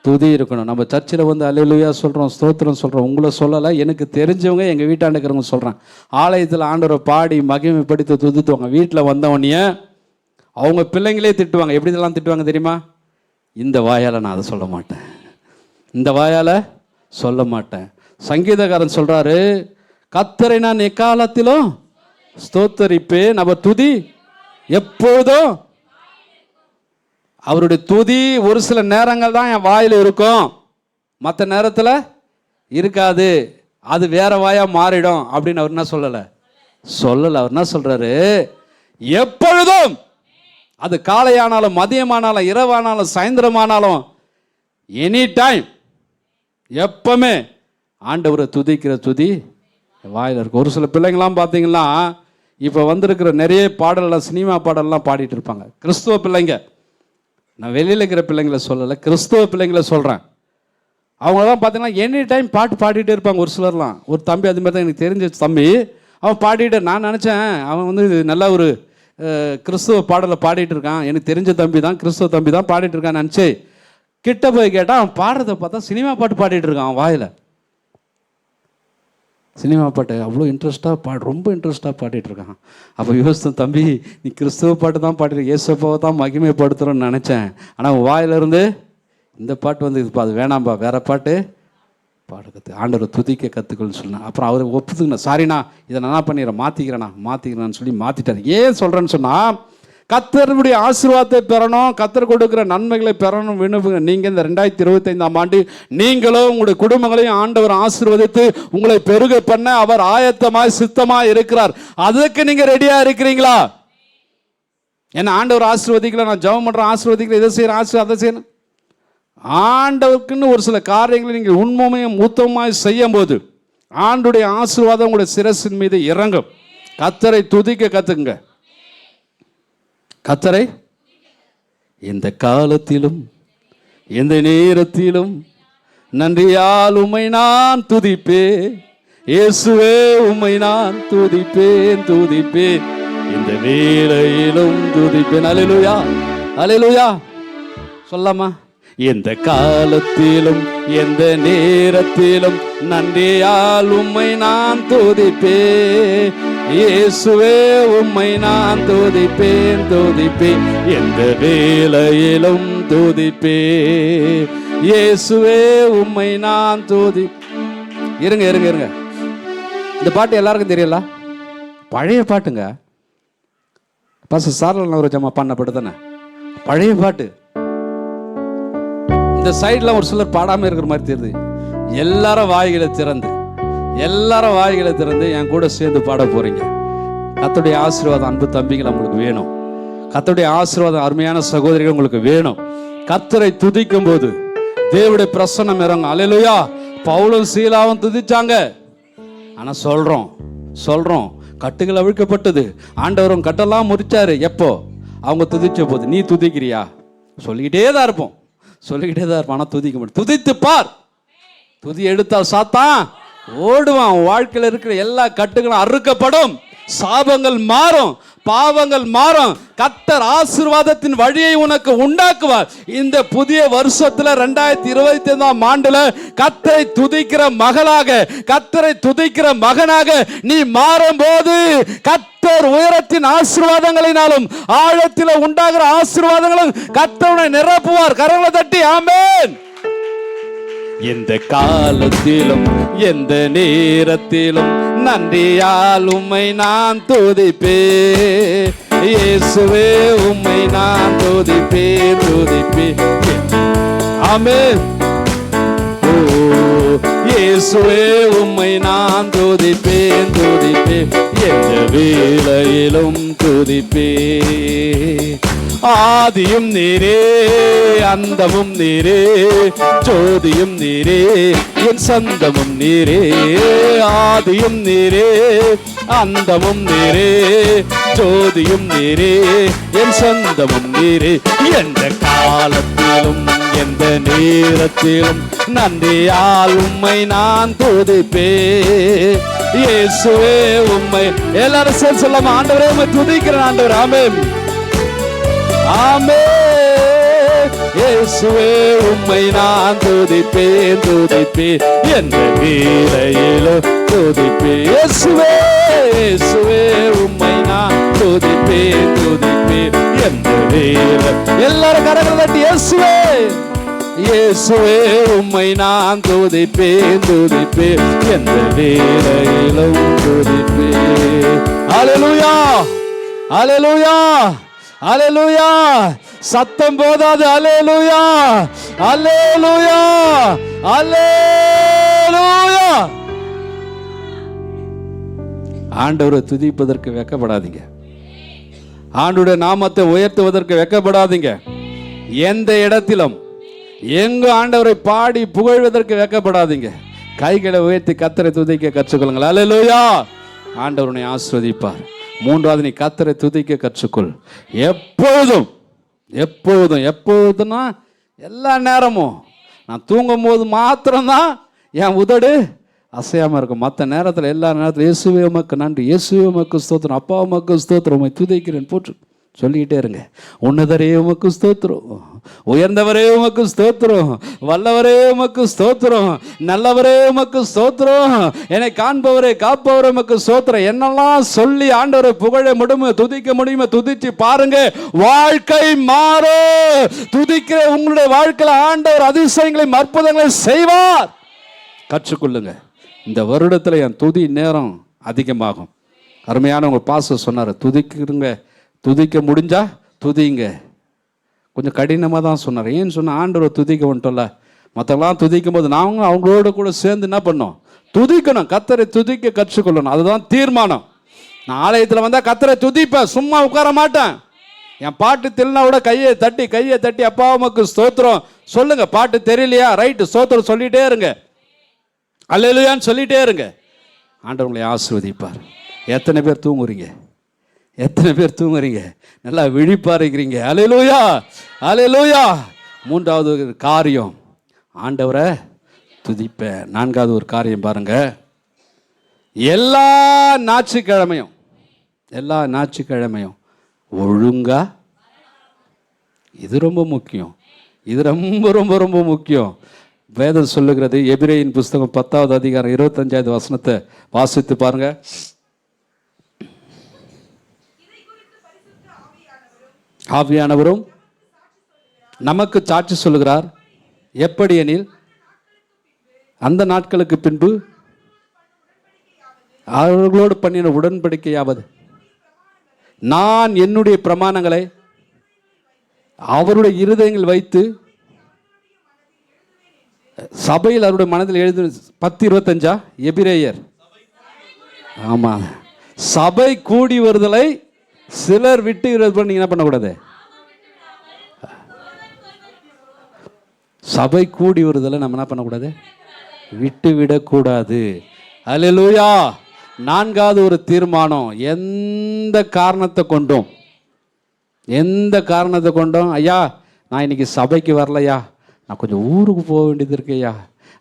துதி இருக்கணும். நம்ம சர்ச்சில் வந்து அல்லேலூயா சொல்கிறோம், ஸ்தோத்திரம் சொல்கிறோம். உங்களை சொல்லலை, எனக்கு தெரிஞ்சவங்க எங்கள் வீட்டாண்ட இருக்கிறவங்க சொல்கிறேன். ஆலயத்தில் ஆண்டவரை பாடி மகிமைப்படுத்தி துதித்துவாங்க. வீட்டில் வந்தவனையே அவங்க பிள்ளைங்களே திட்டுவாங்க. எப்படி இதெல்லாம் திட்டுவாங்க தெரியுமா? இந்த வாயால் நான் அதை சொல்ல மாட்டேன், இந்த வாயால் சொல்ல மாட்டேன். சங்கீதக்காரன் சொல்கிறாரு, கர்த்தரை நான் எக்காலத்திலும் ஸ்தோத்தரிப்பேன், அவர் துதி எப்போதும். அவருடைய துதி ஒரு சில நேரங்கள் தான் என் வாயில் இருக்கும், மற்ற நேரத்தில் இருக்காது, அது வேற வாயா மாறிடும் அப்படின்னு அவர் என்ன சொல்லலை. அவர் என்ன சொல்றாரு, எப்பொழுதும், அது காலையானாலும் மதியமானாலும் இரவானாலும் சாயந்தரமானாலும், எனி டைம், எப்பவுமே ஆண்டவரை துதிக்கிற துதி வாயில் இருக்கு. ஒரு சில பிள்ளைங்களாம் பார்த்தீங்கன்னா இப்போ வந்திருக்கிற நிறைய பாடலாம், சினிமா பாடலாம் பாடிட்டு இருப்பாங்க. கிறிஸ்துவ பிள்ளைங்க, நான் வெளியில் இருக்கிற பிள்ளைங்களை சொல்லலை, கிறிஸ்துவ பிள்ளைங்களை சொல்கிறேன். அவங்களாம் பார்த்தீங்கன்னா எனி டைம் பாட்டு பாடிட்டே இருப்பாங்க. ஒரு சிலர்லாம், ஒரு தம்பி அது மாதிரி தான் எனக்கு தெரிஞ்ச தம்பி, அவன் பாடிட்டு, நான் நினச்சேன் அவன் வந்து நல்லா ஒரு கிறிஸ்துவ பாடலை பாடிட்டு இருக்கான், எனக்கு தெரிஞ்ச தம்பி தான், கிறிஸ்துவ தம்பி தான் பாடிட்டு இருக்கான்னு நினச்சி கிட்ட போய் கேட்டால் அவன் பாடுறதை பார்த்தா சினிமா பாட்டு பாடிட்டு இருக்கான். அவன் வாயில் சினிமா பாட்டு அவ்வளோ இன்ட்ரெஸ்ட்டாக ரொம்ப இன்ட்ரெஸ்ட்டாக பாடிட்டு இருக்கான். அப்போ யோசித்தேன், தம்பி நீ கிறிஸ்துவ பாட்டு தான் பாடிட்டு இயேசுப்பாவை தான் மகிமைப்படுத்துகிறோன்னு நினச்சேன், ஆனால் வாயிலிருந்து இந்த பாட்டு வந்து இது அது வேணாம்பா, வேற பாட்டு பாட ஆண்டவரை துதிக்க கற்றுக்கணும்னு சொன்னேன். அப்புறம் அவர் ஒப்புதுங்கண்ணா, சாரிண்ணா இதை நான் மாற்றிக்கிறேன்னு சொல்லி மாற்றிட்டார். ஏன் சொல்கிறேன்னு சொன்னால், கர்த்தருடைய ஆசீர்வாதத்தை பெறணும், கர்த்தர் கொடுக்குற நன்மைகளை பெறணும் விரும்புங்க. நீங்கள் இந்த 2025ஆம் ஆண்டு நீங்களும் உங்களுடைய குடும்பங்களையும் ஆண்டவர் ஆசீர்வதித்து உங்களை பெருக பண்ண அவர் ஆயத்தமாய் சித்தமாய் இருக்கிறார். அதுக்கு நீங்கள் ரெடியாக இருக்கிறீங்களா? ஏன்னா ஆண்டவர் ஆசீர்வதிக்கல, நான் ஜெபம் பண்ணுறேன் ஆசீர்வதிக்கல, இதை செய்கிறேன் அதை செய்யணும். ஆண்டவருக்குன்னு ஒரு சில காரியங்களை நீங்கள் உண்மையும் உத்தமமாய் செய்யும் போது ஆண்டுடைய ஆசீர்வாதம் உங்களுடைய சிரசின் மீது இறங்கும். கர்த்தரை துதிக்க கற்றுக்குங்க. கர்த்தரை இந்த காலத்திலும் எந்த நேரத்திலும் நன்றியால் உம்மை நான் துதிப்பேன், இயேசுவே உம்மை நான் துதிப்பேன், இந்த வேளையிலும் துதிப்பேன். அல்லேலூயா, அல்லேலூயா சொல்லாமா? எந்த காலத்திலும் எந்த நேரத்திலும் நன்றியால் உம்மை நான் துதிப்பேன், இயேசுவே உம்மை நான் துதிப்பேன், எந்த வேளையிலும் துதிப்பேன், இயேசுவே உம்மை நான் இருங்க. இந்த பாட்டு எல்லாருக்கும் தெரியல, பழைய பாட்டுங்க. பாஸ்டர் சாரல் நவரோஜம்மா பாடினப்பட்டு தானே பழைய பாட்டு. இந்த சைடில் ஒரு சிலர் பாடாமல் இருக்கிற மாதிரி தெரியுது. எல்லாரும் வாய்களை திறந்து என் கூட சேர்ந்து பாட போறீங்க. கர்த்தருடைய ஆசீர்வாதம் அன்பு தம்பிகள் உங்களுக்கு வேணும், கர்த்தருடைய ஆசீர்வாதம் அருமையான சகோதரிகள் உங்களுக்கு வேணும். கர்த்தரை துதிக்கும் போது தேவனுடைய பிரசன்னம் இறங்கும். அல்லேலூயா. பவுலும் சீலாவும் துதிச்சாங்க. ஆனா சொல்றோம் கட்டுகள் அவிழ்க்கப்பட்டது, ஆண்டவரும் கட்டெல்லாம் முறிச்சாரு. எப்போ? அவங்க துதிச்ச போது. நீ துதிக்கிறியா? சொல்லிக்கிட்டே தான் இருப்போம். ஆனால் துதிக்க மாட்டோம். துதித்து பார். துதி எடுத்தால் சாத்தான் ஓடுவான். வாழ்க்கையில் இருக்கிற எல்லா கட்டுகளும் அறுக்கப்படும். சாபங்கள் மாறும், பாவங்கள் மாறும். கர்த்தர் ஆசீர்வாதத்தின் வழியை உனக்கு உண்டாக்குவார். இந்த புதிய வருஷத்துல 2025ஆம் ஆண்டுல கர்த்தரை துதிக்கிற மகளாக, கர்த்தரை துதிக்கிற மகனாக நீ மாறும்போது கர்த்தர் உயரத்தின் ஆசீர்வாதங்களினாலும் ஆழத்தில் உண்டாகிற ஆசீர்வாதங்களும் கர்த்தரை நிரப்புவார். கரங்களை தட்டி ஆமென். எந்த காலத்திலும் எந்த நேரத்திலும் நன்றியால் உம்மை நான் துதிப்பேன். இயேசுவே உம்மை நான் துதிப்பேன், துதிப்பேன். ஆமென். ஓ இயேசுவே உம்மை நான் துதிப்பேன், துதிப்பேன். எந்த வேளையிலும் துதிப்பேன். ஆதியும் நீரே, அந்தமும் நீரே, ஜோதியும் நீரே, என் சொந்தமும் நீரே. ஆதியும் நீரே, அந்தமும் நீரே, ஜோதியும் நீரே, என் சொந்தமும் நீரே. எந்த காலத்திலும் எந்த நேரத்திலும் நன்றியால் உம்மை நான் துதிப்பேன். இயேசுவே உம்மை, எல்லாரும் சேர்ந்து சொல்லாம, ஆண்டவரே உம்மை துதிக்கிறேன் ஆண்டவர். ஆமென், ஆமென். இயேசுவே உம்மை நான் துதிப்பேன், துதிப்பேன். எந்த வேளையிலும் துதிப்பேன். இயேசுவே, இயேசுவே உம்மை நான் துதிப்பேன், துதிப்பேன். எந்த வேளை, எல்லாரும் கரங்களை தட்டி இயேசுவே, இயேசுவே உம்மை நான் துதிப்பேன், துதிப்பேன். எந்த வேளையிலும் துதிப்பேன். அல்லேலூயா, அல்லேலூயா, அல்லேலூயா. சத்தம் போதாது. அல்லேலூயா, அல்லேலூயா, அல்லேலூயா. ஆண்டவரை துதிப்பதற்கு வெட்கப்படாதீங்க. ஆண்டவருடைய நாமத்தை உயர்த்துவதற்கு வெட்கப்படாதீங்க. எந்த இடத்திலும் எங்க ஆண்டவரை பாடி புகழ்வதற்கு வெட்கப்படாதீங்க. கைகளை உயர்த்தி கர்த்தரை துதிக்க கற்றுக்கொள்ளுங்கள். அல்லேலூயா. ஆண்டவரை ஆசீர்வதிப்பார். மூன்றாவது, நீ கர்த்தரை துதிக்க கற்றுக்கொள். எப்பொழுதும், எப்பொழுதும், எப்பொழுதுனா எல்லா நேரமும். நான் தூங்கும் போது மாத்திரம்தான் என் உதடு அசையாமல் இருக்கும். மற்ற நேரத்தில், எல்லா நேரத்தில் இயேசுவே உமக்கு நன்றி, இயேசுவே உமக்கு ஸ்தோத்திரம், அப்பா உமக்கு ஸ்தோத்திரம், உம்மை துதிக்கிறேன் போற்று சொல்லிக்கிட்டே இருங்க. உன்னதரே உமக்கு ஸ்தோத்திரம், உயர்ந்தவரே உமக்கு ஸ்தோத்திரம், வல்லவரே உமக்கு ஸ்தோத்திரம், நல்லவரே உமக்கு ஸ்தோத்திரம், என்னை காண்பவரே காப்பவரே உமக்கு ஸ்தோத்திரம். என்னெல்லாம் சொல்லி ஆண்டவரை புகழ முடியுமோ, துதிக்க முடியுமோ துதிச்சு பாருங்க. வாழ்க்கை மாறு. துதிக்கிற உங்களுடைய வாழ்க்கையில் ஆண்டவர் அதிசயங்களையும் அற்புதங்களையும் செய்வார். கற்றுக்கொள்ளுங்க. இந்த வருடத்தில் என் துதி நேரம் அதிகமாகும். அருமையான உங்கள் பாஸ்டர் சொன்னார், துதிக்கிறங்க, துதிக்க முடிஞ்சா துதிங்க. கொஞ்சம் கடினமாக தான் சொன்னார். ஏன்னு சொன்னால், ஆண்டவரை துதிக்க வந்துட்டோம்ல, மற்றெல்லாம் துதிக்கும் போது நாங்கள் அவங்களோட கூட சேர்ந்து என்ன பண்ணோம், துதிக்கணும். கர்த்தரை துதிக்க கற்றுக்கொள்ளணும். அதுதான் தீர்மானம். நான் ஆலயத்தில் வந்தால் கர்த்தரை துதிப்பேன், சும்மா உட்கார மாட்டேன். என் பாட்டு தெரியலனா கூட கையை தட்டி அப்பா உமக்கு ஸ்தோத்திரம் சொல்லுங்க. பாட்டு தெரியலையா, ரைட்டு, ஸ்தோத்திரம் சொல்லிட்டே இருங்க, அல்லேலூயான்னு சொல்லிட்டே இருங்க. ஆண்டவர் உங்களை ஆசீர்வதிப்பார். எத்தனை பேர் தூங்குறீங்க, எத்தனை பேர் தூங்குறீங்க, நல்லா விழிப்பா இருக்கிறீங்க. அல்லேலூயா, அல்லேலூயா. மூன்றாவது காரியம், ஆண்டவரை துதிப்பேன். நான்காவது ஒரு காரியம் பாருங்க. எல்லா ஞாயிற்றுக்கிழமையும் ஒழுங்கா, இது ரொம்ப முக்கியம், இது ரொம்ப ரொம்ப ரொம்ப முக்கியம். வேதம் சொல்லுகிறது, எபிரேயரின் புஸ்தகம் 10வது அதிகாரம் 25வது வசனத்தை வாசித்து பாருங்க. ஆவியானவரும் நமக்கு சாட்சி சொல்லுகிறார். எப்படி எனில், அந்த நாட்களுக்கு பின்பு அவர்களோடு பண்ணின உடன்படிக்கையாவது, நான் என்னுடைய பிரமாணங்களை அவருடைய இருதயங்கள் வைத்து சபையில் அவருடைய மனதில் எழுது. 10:25 எபிரேயர். ஆமா, சபை கூடி வருதலை சிலர் விட்டு நீங்க என்ன பண்ணக்கூடாது, சபை கூடி வருதலை நம்ம என்ன பண்ணக்கூடாது, விட்டு விடக்கூடாது. அல்லேலூயா. நான்காவது ஒரு தீர்மானம், எந்த காரணத்தை கொண்டும் ஐயா நான் இன்னைக்கு சபைக்கு வரலையா, நான் கொஞ்சம் ஊருக்கு போக வேண்டியது இருக்கு ஐயா,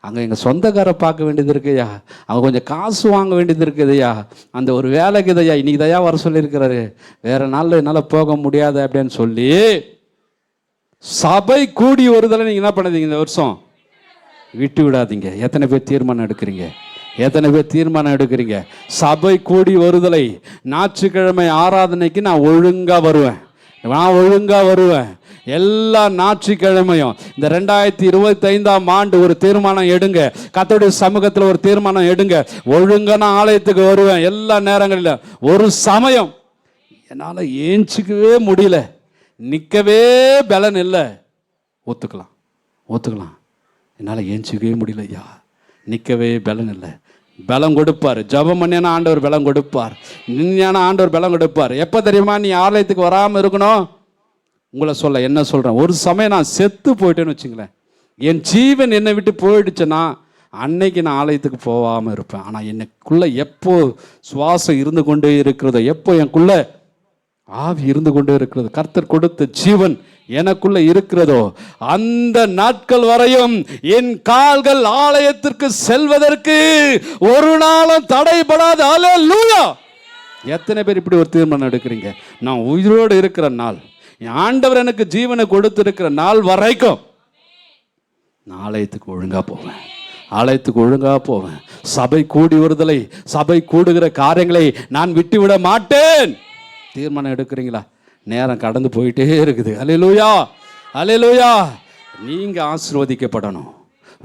அங்கே எங்கள் சொந்தக்காரை பார்க்க வேண்டியது இருக்குய்யா, அங்கே கொஞ்சம் காசு வாங்க வேண்டியது இருக்குதுய்யா, அந்த ஒரு வேலைக்கு இதையா இன்னைக்கு தயா வர சொல்லியிருக்கிறாரு, வேறு நாளில் என்னால் போக முடியாது அப்படின்னு சொல்லி சபை கூடி வருதலை நீங்கள் என்ன பண்ணாதீங்க, இந்த வருஷம் விட்டு விடாதீங்க. எத்தனை பேர் தீர்மானம் எடுக்கிறீங்க? எத்தனை பேர் தீர்மானம் எடுக்கிறீங்க? சபை கூடி வருதலை ஞாயிற்றுக்கிழமை ஆராதனைக்கு நான் ஒழுங்காக வருவேன். எல்லா ஞாயிற்றுக்கிழமையும் இந்த 2025ஆம் ஆண்டு ஒரு தீர்மானம் எடுங்க. கர்த்தருடைய சமூகத்தில் ஒரு தீர்மானம் எடுங்க. ஒழுங்கா நான் ஆலயத்துக்கு வருவேன். எல்லா நேரங்களிலும் ஒரு சமயம் என்னால் ஏஞ்சிக்கவே முடியல, நிற்கவே பலன் இல்லை, ஒத்துக்கலாம் என்னால் ஏஞ்சிக்கவே முடியல ஐயா, நிற்கவே பலன் இல்லை. பலம் கொடுப்பார். ஜபம் பண்ணியான ஆண்டவர் பலம் கொடுப்பார். நின்ன ஆண்டவர் பலம் கொடுப்பார். எப்போ தெரியுமா நீ ஆலயத்துக்கு வராமல் இருக்கணும்? உங்களை என்ன சொல்கிறேன், ஒரு சமயம் நான் செத்து போயிட்டேன்னு வச்சுங்களேன், என் ஜீவன் என்னை விட்டு போயிடுச்சுன்னா அன்னைக்கு நான் ஆலயத்துக்கு போகாமல் இருப்பேன். ஆனால் எனக்குள்ளே எப்போ சுவாசம் இருந்து கொண்டே இருக்கிறதோ, எப்போ எனக்குள்ள ஆவி இருந்து கொண்டே இருக்கிறது, கர்த்தர் கொடுத்த ஜீவன் எனக்குள்ள இருக்கிறதோ, அந்த நாட்கள் வரையும் என் கால்கள் ஆலயத்திற்கு செல்வதற்கு ஒரு நாளும் தடைபடாது. அல்லேலூயா! எத்தனை பேர் இப்படி ஒரு தீர்மானம் எடுக்கிறீங்க? நான் உயிரோடு இருக்கிற நாள், ஆண்டவர் எனக்கு ஜீவனை கொடுத்திருக்கிற நாள் வரைக்கும் நான் ஆலயத்துக்கு ஒழுங்கா போவேன். சபை கூடி வருதலை, சபை கூடுகிற காரியங்களை நான் விட்டுவிட மாட்டேன். தீர்மானம் எடுக்கிறீங்களா? நேரம் கடந்து போயிட்டே இருக்குது. அல்லேலூயா! நீங்க ஆசீர்வதிக்கப்படணும்.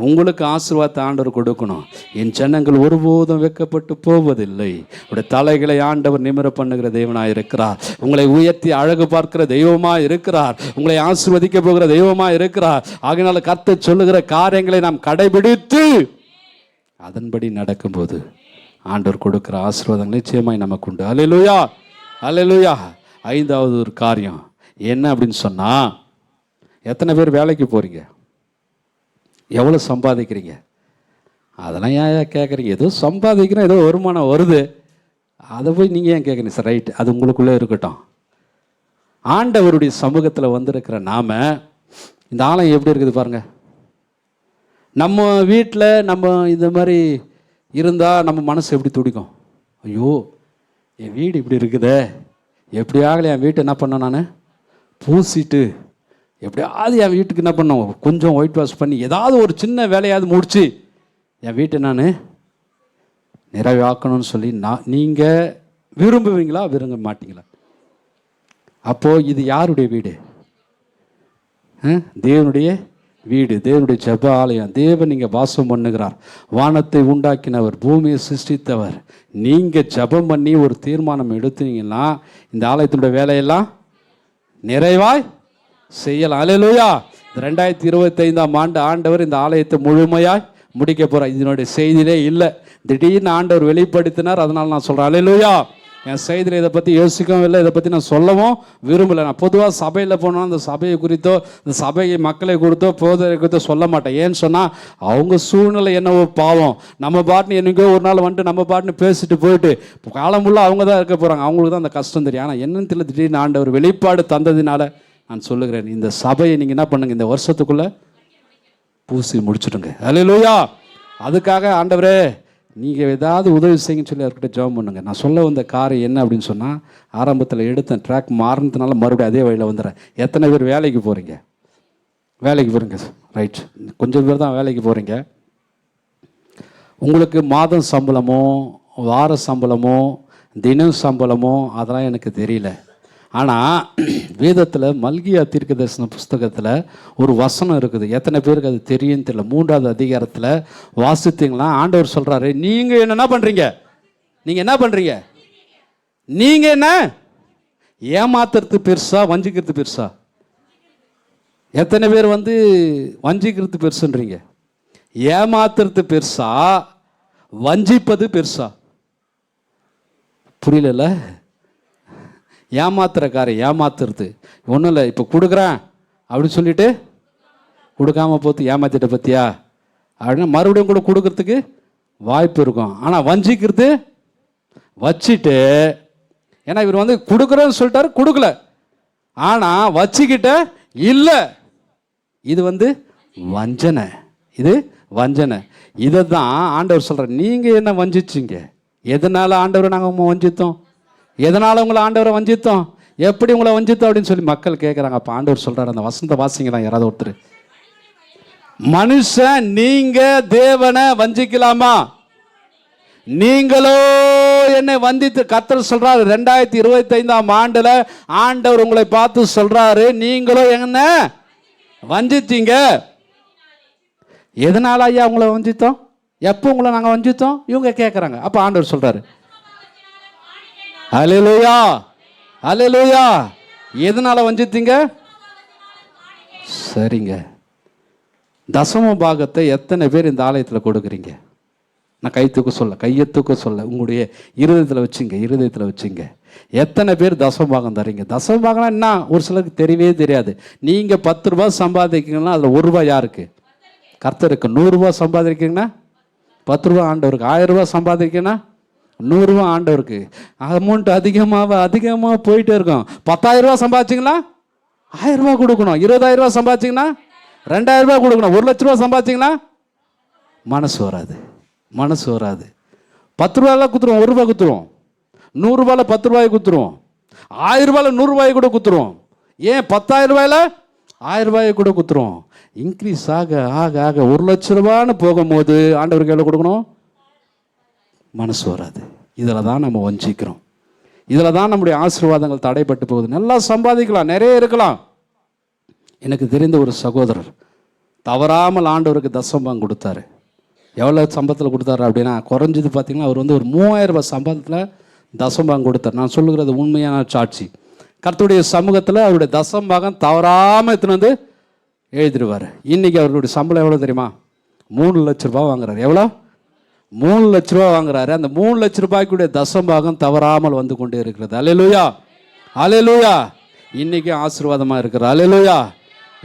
உங்களுக்கு ஆசீர்வாதத்தை ஆண்டவர் கொடுக்கணும். என் ஜனங்கள் ஒருபோதும் வெட்கப்பட்டு போவதில்லை. உடைய தலைகளை ஆண்டவர் நிமிர பண்ணுகிற தெய்வனாய் இருக்கிறார். உங்களை உயர்த்தி அழகு பார்க்கிற தெய்வமாய் இருக்கிறார். உங்களை ஆசீர்வதிக்க போகிற தெய்வமாய் இருக்கிறார். ஆகையினால கர்த்தர் சொல்லுகிற காரியங்களை நாம் கடைபிடித்து அதன்படி நடக்கும்போது ஆண்டவர் கொடுக்கிற ஆசீர்வாதங்கள் நிச்சயமாய் நமக்கு உண்டு. அல்லேலூயா! 5வது ஒரு காரியம் என்ன அப்படின்னு சொன்னா, எத்தனை பேர் வேலைக்கு போறீங்க? எவ்வளோ சம்பாதிக்கிறீங்க? அதெல்லாம் ஏன் கேட்குறீங்க? ஏதோ சம்பாதிக்கிறோம், ஏதோ வருமானம் வருது, அதை போய் நீங்கள் ஏன் கேட்குறீங்க? சார் ரைட், அது உங்களுக்குள்ளே இருக்கட்டும். ஆண்டவருடைய சமூகத்தில் வந்திருக்கிற நாம இந்த ஆலயம் எப்படி இருக்குது பாருங்க. நம்ம வீட்டில் நம்ம இந்த மாதிரி இருந்தால் நம்ம மனசு எப்படி துடிக்கும்? ஐயோ, என் வீடு இப்படி இருக்குதே, எப்படியாகல என் வீட்டை என்ன பண்ணேன், நான் பூசிட்டு எப்படியாவது என் வீட்டுக்கு என்ன பண்ணோம், கொஞ்சம் ஒயிட் வாஷ் பண்ணி ஏதாவது ஒரு சின்ன வேலையாவது முடிச்சு என் வீட்டை நான் நிறைவாக்கணும்னு சொல்லி நீங்கள் விரும்புவீங்களா? விரும்ப மாட்டீங்களா? அப்போது இது யாருடைய வீடு? தேவனுடைய வீடு, தேவனுடைய ஜெப ஆலயம். தேவன் இங்கே வாசம் பண்ணுகிறார். வானத்தை உண்டாக்கினவர், பூமியை சிருஷ்டித்தவர். நீங்கள் ஜெபம் பண்ணி ஒரு தீர்மானம் எடுத்தீங்கன்னா இந்த ஆலயத்தினுடைய வேலையெல்லாம் நிறைவாய் செய்யலாம். அல்லேலூயா! 2025ஆம் ஆண்டு ஆண்டவர் இந்த ஆலயத்தை முழுமையாய் முடிக்க போகிறார். இதனுடைய செய்தியிலே இல்லை, திடீர்னு ஆண்டவர் வெளிப்படுத்தினார். அதனால் நான் சொல்கிறேன் அல்லேலூயா. என் செய்தியில் இதை பற்றி யோசிக்கவும் இல்லை, இதை பற்றி நான் சொல்லவும் விரும்பலை. நான் பொதுவாக சபையில் போனால் அந்த சபையை குறித்தோ இந்த சபை மக்களை குறித்தோ போதனை குறித்தோ சொல்ல மாட்டேன். ஏன்னு சொன்னால் அவங்க சூழ்நிலை என்னவோ பாவம். நம்ம பாட்டுன்னு என்னைக்கோ ஒரு நாள் வந்துட்டு நம்ம பாட்டுன்னு பேசிட்டு போயிட்டு காலம் ஃபுல்லாக அவங்க தான் இருக்க போகிறாங்க. அவங்களுக்கு தான் அந்த கஷ்டம் தெரியும். ஆனால் என்னன்னு தெரியல, திடீர்னு ஆண்டவர் வெளிப்பாடு தந்ததினால நான் சொல்லுகிறேன், இந்த சபையை நீங்கள் என்ன பண்ணுங்க, இந்த வருஷத்துக்குள்ளே பூசி முடிச்சுடுங்க. அல்லேலூயா! அதுக்காக ஆண்டவரே நீங்கள் ஏதாவது உதவி செய்யுங்கன்னு சொல்லி அவர்கிட்ட ஜெபம் பண்ணுங்க. நான் சொல்ல வந்த காரியம் என்ன அப்படின்னு சொன்னால், ஆரம்பத்தில் எடுத்தேன், ட்ராக் மாறினதுனால மறுபடியும் அதே வழியில் வந்துடுறேன். எத்தனை பேர் வேலைக்கு போகிறீங்க? ரைட், கொஞ்சம் பேர் தான் வேலைக்கு போகிறீங்க. உங்களுக்கு மாதம் சம்பளமோ வார சம்பளமோ தினம் சம்பளமோ அதெல்லாம் எனக்கு தெரியல. ஆனால் வேதத்தில் மல்கியா தீர்க்கதரிசன புஸ்தகத்தில் ஒரு வசனம் இருக்குது. எத்தனை பேருக்கு அது தெரியும்னு தெரியல. 3வது அதிகாரத்தில் வாசித்தீங்களா? ஆண்டவர் சொல்கிறாரு, நீங்கள் என்ன பண்ணுறீங்க? நீங்கள் என்ன ஏமாத்துறது பெருசா வஞ்சிக்கிறது பெருசா? எத்தனை பேர் வஞ்சிக்கிறது பெருசுன்றீங்க? ஏமாத்துறது பெருசா வஞ்சிப்பது பெருசா? புரியல. ஏமாத்துறது ஒன்றும் இல்லை. இப்போ கொடுக்குறேன் அப்படின்னு சொல்லிட்டு கொடுக்காம போத்து ஏமாத்திட்ட பற்றியா அப்படின்னா மறுபடியும் கூட கொடுக்கறதுக்கு வாய்ப்பு இருக்கும். ஆனால் வஞ்சிக்கிறது வச்சுட்டு, ஏன்னா இவர் கொடுக்குறேன்னு சொல்லிட்டாரு, கொடுக்கல, ஆனால் வச்சுக்கிட்ட இல்லை, இது வஞ்சனை. இது வஞ்சனை. இதை தான் ஆண்டவர் சொல்கிறார், நீங்கள் என்ன வஞ்சிச்சிங்க? எதனால் ஆண்டவரை நாங்கள் வஞ்சித்தோம்? எதனால் உங்களை ஆண்டவரை வஞ்சித்தோம்? எப்படி உங்களை வஞ்சித்தோம் அப்படின்னு சொல்லி மக்கள் கேட்குறாங்க. அப்போ ஆண்டவர் சொல்கிறார், அந்த வசந்த வாசிங்களாம் யாராவது ஒருத்தர், மனுஷன் நீங்க தேவனை வஞ்சிக்கலாமா? நீங்களோ என்னை வந்தித்து. கர்த்தர் சொல்றாரு 2025ஆம் ஆண்டுல ஆண்டவர் உங்களை பார்த்து சொல்றாரு, நீங்களோ என்ன வஞ்சித்தீங்க. எதனால ஐயா உங்களை வஞ்சித்தோம்? எப்போ உங்களை நாங்கள் வஞ்சித்தோம்? இவங்க கேட்குறாங்க. அப்போ ஆண்டவர் சொல்றாரு, அல்லேலூயா அல்லேலூயா. எதனால வஞ்சித்தீங்க? சரிங்க, தசம பாகத்தை எத்தனை பேர் இந்த ஆலயத்தில் கொடுக்குறீங்க? நான் கையை தூக்க சொல்ல, உங்களுடைய இருதயத்தில் வச்சுங்க, இருதயத்தில் வச்சுங்க. எத்தனை பேர் தசம பாகம் தரீங்க? தசம பாகம்னா என்ன ஒரு சிலருக்கு தெரியவே தெரியாது. நீங்கள் 10 ரூபா சம்பாதிக்கீங்கன்னா அதில் 1 ரூபா யாருக்கு? கர்த்தருக்கு. 100 ரூபா சம்பாதிக்கீங்கன்னா 10 ரூபா ஆண்டவருக்கு. 1000 ரூபா சம்பாதிக்கீங்கன்னா 100 ரூபா ஆண்டவருக்கு. அமௌண்ட் அதிகமாக போயிட்டே இருக்கும். 10,000 ரூபா சம்பாதிச்சிங்களா 1000 ரூபா கொடுக்கணும். 20,000 ரூபா சம்பாதிச்சிங்கன்னா 2,000 ரூபா கொடுக்கணும். 1 லட்ச ரூபா சம்பாதிச்சிங்கன்னா மனசு வராது. 10 ரூபாயெல்லாம் குத்துருவோம், 1 ரூபா குத்துருவோம். 100 ரூபாயில் 10 ரூபாய் குத்துருவோம். 1000 ரூபாயில் 100 ரூபாய் கூட குத்துருவோம். ஏன் 10,000 ரூபாயில் 1000 ரூபாயை கூட குத்துருவோம். இன்க்ரீஸ் ஆக ஆக ஆக 1 லட்ச ரூபான்னு போகும்போது ஆண்டவருக்கு எவ்வளோ கொடுக்கணும்? மனசு வராது. இதில் தான் நம்ம வஞ்சிக்கிறோம். இதில் தான் நம்முடைய ஆசீர்வாதங்கள் தடைப்பட்டு போகுது. நல்லா சம்பாதிக்கலாம், நிறைய இருக்கலாம். எனக்கு தெரிந்த ஒரு சகோதரர் தவறாமல் ஆண்டவருக்கு தசமம் கொடுத்தாரு. எவ்வளோ சம்பளத்தில் கொடுத்தாரு அப்படின்னா, குறைஞ்சது பார்த்தீங்கன்னா அவர் ஒரு 3000 ரூபாய் சம்பளத்தில் தசமபாகம் கொடுத்தார். நான் சொல்லுகிறது உண்மையான சாட்சி. கர்த்தருடைய சமூகத்தில் அவருடைய தசமபாகம் தவறாமல் எடுத்துன்னு வந்து எழுதிடுவார். இன்றைக்கி அவருடைய சம்பளம் எவ்வளோ தெரியுமா? 3 லட்ச ரூபா வாங்குறாரு. எவ்வளோ? 3 லட்ச ரூபா வாங்குறாரு. அந்த 3 லட்ச ரூபாய்க்குடைய தசமபாகம் தவறாமல் வந்து கொண்டே இருக்கிறது. அல்லேலூயா அல்லேலூயா. இன்றைக்கி ஆசீர்வாதமாக இருக்கிற. அல்லேலூயா.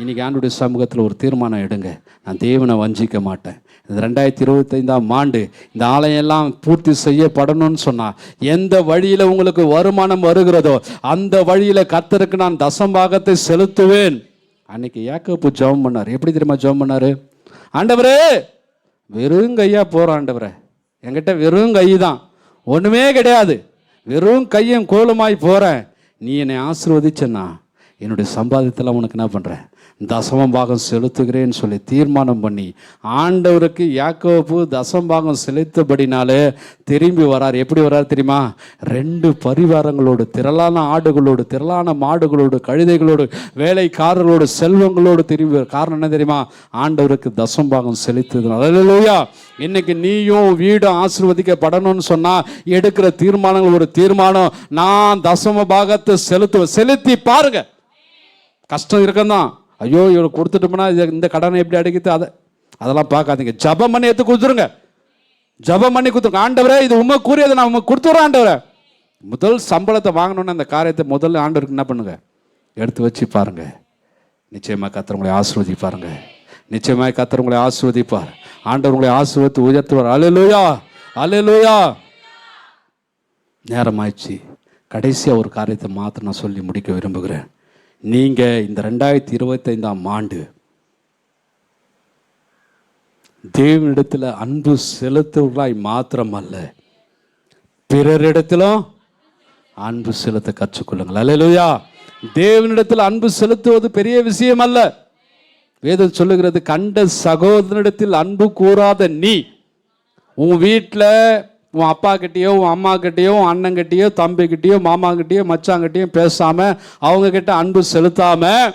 இன்றைக்கி ஆண்டுடைய சமூகத்தில் ஒரு தீர்மானம் எடுங்க, நான் தேவனை வஞ்சிக்க மாட்டேன். இந்த 2025ஆம் ஆண்டு இந்த ஆலயெல்லாம் பூர்த்தி செய்யப்படணும்னு சொன்னால், எந்த வழியில் உங்களுக்கு வருமானம் வருகிறதோ அந்த வழியில் கர்த்தருக்கு நான் தசமபாகத்தை செலுத்துவேன். அன்னைக்கு யாக்கோபு ஜெபம் பண்ணார். எப்படி தெரியுமா ஜெபம் பண்ணார்? ஆண்டவரே, வெறும் கையாக போகிறோம் ஆண்டவரே, என்கிட்ட வெறும் கை தான், ஒன்றுமே கிடையாது, வெறும் கையும் கோலுமாய் போகிறேன். நீ என்னை ஆசீர்வதிச்சேன்னா என்னுடைய சம்பாதியத்தில் உனக்கு என்ன பண்ணுறேன்? தசமபாகம் செலுத்துகிறேன்னு சொல்லி தீர்மானம் பண்ணி ஆண்டவருக்கு யாக்கோபு தசமபாகம் செலுத்தபடினாலே திரும்பி வரார். எப்படி வரார் தெரியுமா? 2 பரிவாரங்களோடு, திரளான ஆடுகளோடு, திரளான மாடுகளோடு, கழுதைகளோடு, வேலைக்காரர்களோடு, செல்வங்களோடு திரும்பி. காரணம் என்ன தெரியுமா? ஆண்டவருக்கு தசமபாகம் செலுத்துது. அல்லேலூயா. இன்னைக்கு நீயும் வீடும் ஆசீர்வதிக்கப்படணும்னு சொன்னால் எடுக்கிற தீர்மானங்கள் ஒரு தீர்மானம். நான் தசமபாகத்தை செலுத்துவேன். செலுத்தி பாருங்க. கஷ்டம் இருக்கந்தான். ஐயோ இவரை கொடுத்துட்டோம்னா இந்த கடனை எப்படி அடைக்கிறது, அதெல்லாம் பார்க்காதீங்க. ஜபம் பண்ணி எடுத்து கொடுத்துருங்க. ஜபம் பண்ணி கொடுத்துருங்க. ஆண்டவரே, இது உண்மை கூறியதை நான் உண்மை கொடுத்துட்றேன் ஆண்டவரே. முதல் சம்பளத்தை வாங்கணுன்னு அந்த காரியத்தை முதல்ல ஆண்டவருக்கு என்ன பண்ணுங்க? எடுத்து வச்சு பாருங்க. நிச்சயமாக கர்த்தர் உங்களை ஆசீர்வதிப்பாருங்க. நிச்சயமாக கர்த்தர் உங்களை ஆசீர்வதிப்பார். ஆண்டவர் உங்களை ஆசீர்வதித்து உயர்த்துவார். அல்லேலூயா அல்லேலூயா. நேரம் ஆயிடுச்சு. கடைசியாக ஒரு காரியத்தை மாத்திரம் நான் சொல்லி முடிக்க விரும்புகிறேன். நீங்கள் இந்த 2025ஆம் ஆண்டு தேவனிடத்தில் அன்பு செலுத்துவர்களாய் மாத்திரமல்ல, பிறரிடத்திலும் அன்பு செலுத்த கற்றுக்கொள்ளுங்கள். அல்லேலூயா. தேவனிடத்தில் அன்பு செலுத்துவது பெரிய விஷயம் அல்ல. வேதம் சொல்லுகிறது, கண்ட சகோதரனிடத்தில் அன்பு கூறாத நீ உன் வீட்டில் உன் அப்பா கிட்டேயோ, உன் அம்மா கிட்டேயோ, உன் அண்ணன் கிட்டேயோ, தம்பி கிட்டேயோ, மாமா கிட்டேயோ, மச்சாங்கிட்டேயோ பேசாமல், அவங்க கிட்ட அன்பு செலுத்தாமல்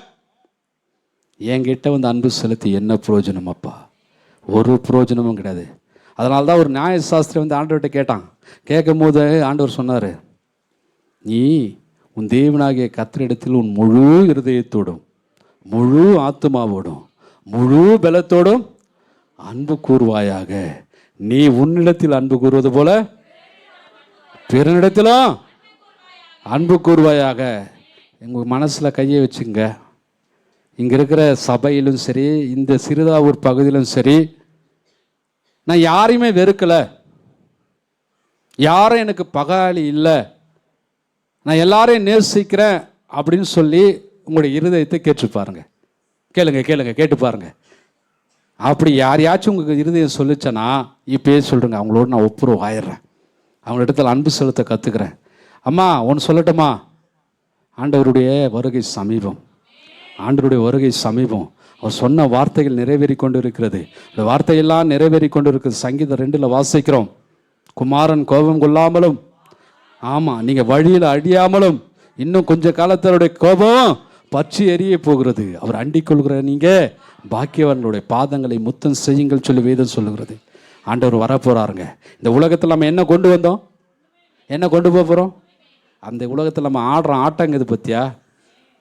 என்கிட்ட அன்பு செலுத்தி என்ன பிரயோஜனம் அப்பா? ஒரு பிரயோஜனமும் கிடையாது. அதனால தான் ஒரு நியாயசாஸ்திரி ஆண்டவர்கிட்ட கேட்டான். கேட்கும் போது ஆண்டவர் சொன்னார், நீ உன் தேவனாகிய கர்த்தரிடத்தில் உன் முழு இருதயத்தோடும், முழு ஆத்துமாவோடும், முழு பலத்தோடும் அன்பு கூறுவாயாக. நீ உன்னிடத்தில் அன்பு கூறுவது போல பிறனிடத்திலும் அன்பு கூறுவாயாக. எங்கள் மனசில் கையை வச்சுங்க. இங்கே இருக்கிற சபையிலும் சரி, இந்த சிறுதாவூர் பகுதியிலும் சரி, நான் யாரையுமே வெறுக்கலை, யாரும் எனக்கு பகாளி இல்லை, நான் எல்லாரையும் நேசிக்கிறேன் அப்படின்னு சொல்லி உங்களுடைய இருதயத்தை கேட்டு பாருங்க. கேளுங்க கேளுங்க, கேட்டு பாருங்க. அப்படி யாரையாச்சும் உங்களுக்கு இருதயம் சொல்லிச்சேன்னா இப்பயே சொல்கிறேங்க, அவங்களோட நான் ஒப்புரவு ஆயிடுறேன், அவங்க இடத்துல அன்பு செலுத்த கற்றுக்கிறேன். அம்மா ஒன்று சொல்லட்டுமா, ஆண்டவருடைய வருகை சமீபம், ஆண்டவருடைய வருகை சமீபம். அவர் சொன்ன வார்த்தைகள் நிறைவேறி கொண்டு இருக்கிறது. இந்த வார்த்தையெல்லாம் நிறைவேறி கொண்டு இருக்குது. சங்கீதம் 2 வாசிக்கிறோம், குமாரன் கோபம் கொள்ளாமலும், ஆமாம் நீங்கள் வழியில் அடியாமலும், இன்னும் கொஞ்ச காலத்தருடைய கோபம் பற்றி எரிய போகிறது. அவர் அண்டிக் கொள்கிற நீங்கள் பாக்கியவர்களுடைய பாதங்களை முத்தம் செய்யுங்கள் சொல்லி வேதம் சொல்லுகிறது. ஆண்டவர் வரப்போகிறாருங்க. இந்த உலகத்தில் நம்ம என்ன கொண்டு வந்தோம், என்ன கொண்டு போக போகிறோம்? அந்த உலகத்தில் நம்ம ஆடுற ஆட்டங்க இது பற்றியா?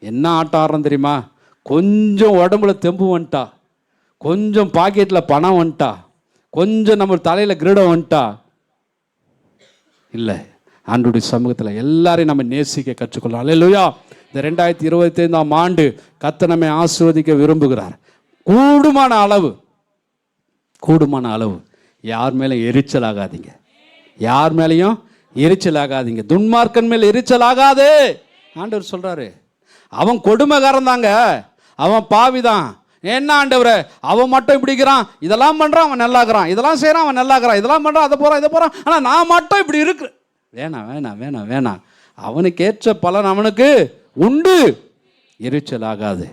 என்ன ஆட்டம் ஆடுறோம் தெரியுமா? கொஞ்சம் உடம்புல தெம்பு வந்துட்டா, கொஞ்சம் பாக்கெட்டில் பணம் வந்துட்டா, கொஞ்சம் நம்ம தலையில் கிரீடம் வந்துட்டா, இல்லை, ஆண்டவருடைய சமூகத்தில் எல்லாரையும் நம்ம நேசிக்க கற்றுக்கொள்ளலாம். அல்லேலூயா. இந்த 2025ஆம் ஆண்டு கர்த்தர் நம்மை ஆசீர்வதிக்க விரும்புகிறார். கூடுமான அளவு யார் மேலேயும் எரிச்சல் ஆகாதீங்க, யார் மேலேயும் எரிச்சல் ஆகாதீங்க. துன்மார்க்கன் மேல் எரிச்சல் ஆகாதே. ஆண்டவர் சொல்கிறாரு, அவன் கொடுமைக்காரன் தாங்க, அவன் பாவிதான். என்ன ஆண்டவரே, அவன் மட்டும் இப்படிக்கிறான், இதெல்லாம் பண்ணுறான் அவன் நல்லாக்குறான், இதெல்லாம் செய்கிறான் அவன் நல்லாக்குறான், இதெல்லாம் பண்ணுறான், அதை போகிறான் இதை போகிறான், ஆனால் நான் மட்டும் இப்படி இருக்கு. வேணாம் வேணாம் வேணாம் வேணாம். அவனுக்கு ஏற்ற பலன் அவனுக்கு உண்டு. எரிச்சல் ஆகாது,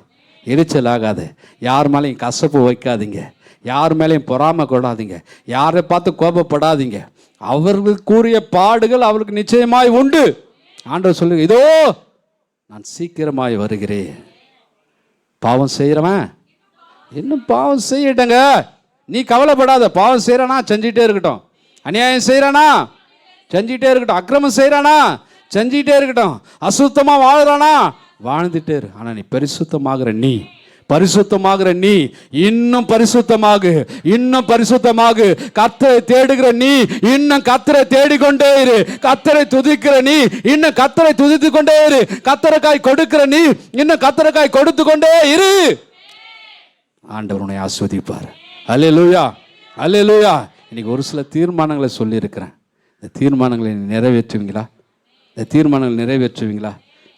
எரிச்சல் ஆகாது. யார் மேலேயும் கசப்பு வைக்காதீங்க, யார் மேலேயும் பொறாமை கொடாதீங்க, யாரை பார்த்து கோபப்படாதீங்க. அவர்களுக்கு கூறிய பாடுகள் அவர்களுக்கு நிச்சயமாய் உண்டு. ஆண்டவர் சொல்லுங்க, இதோ நான் சீக்கிரமாய் வருகிறேன். பாவம் செய்கிறவன் இன்னும் பாவம் செய்யட்டங்க, நீ கவலைப்படாத. பாவம் செய்கிறானா செஞ்சிட்டே இருக்கட்டும், அநியாயம் செய்கிறானா செஞ்சிட்டே இருக்கட்டும், அக்கிரமம் செய்கிறானா செஞ்சிட்டே இருக்கட்டும், அசுத்தமாக வாழ்கிறானா வாழ்ந்துட்டே இரு. ஆனால் நீ பரிசுத்தமாகிற நீ இன்னும் பரிசுத்தமாகு, இன்னும் பரிசுத்தமாகு. கர்த்தரை தேடுகிற நீ இன்னும் கர்த்தரை தேடிக்கொண்டே இரு. கர்த்தரை துதிக்கிற நீ இன்னும் கர்த்தரை துதித்து கொண்டே இரு. கர்த்தரைக்காய் கொடுக்கிற நீ இன்னும் கர்த்தரைக்காய் கொடுத்து கொண்டே இரு. ஆண்டவர் உன்னை ஆசீர்வதிப்பார். அல்லேலூயா, அல்லேலூயா. இன்னைக்கு ஒரு சில தீர்மானங்களை சொல்லியிருக்கிறேன். இந்த தீர்மானங்களை நிறைவேற்றுவீங்களா? இந்த தீர்மானங்களை நிறைவேற்றுவீங்களா?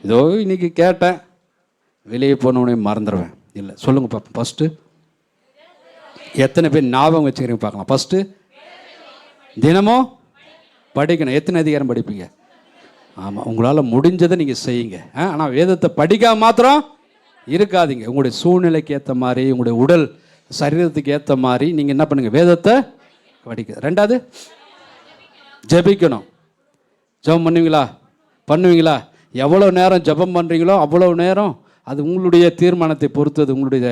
இதோ இன்னைக்கு கேட்டேன், வெளியே போனவனே மறந்துடுவேன். இல்லை, சொல்லுங்க பார்ப்போம். ஃபஸ்ட்டு எத்தனை பேர் ஞாபகம் வச்சுக்கிறீங்க பார்க்கலாம். ஃபஸ்ட்டு தினமும் படிக்கணும். எத்தனை அதிகாரம் படிப்பீங்க? ஆமாம், உங்களால் முடிஞ்சதை நீங்கள் செய்யுங்க. ஆனால் வேதத்தை படிக்காம மாத்திரம் இருக்காதீங்க. உங்களுடைய சூழ்நிலைக்கு ஏற்ற மாதிரி, உங்களுடைய உடல் சரீரத்துக்கு ஏற்ற மாதிரி நீங்கள் என்ன பண்ணுங்கள், வேதத்தை படிக்க. ரெண்டாவது, ஜெபிக்கணும். ஜெபம் பண்ணுவீங்களா? எவ்வளோ நேரம் ஜெபம் பண்ணுறீங்களோ அவ்வளோ நேரம் அது உங்களுடைய தீர்மானத்தை பொறுத்தது, உங்களுடைய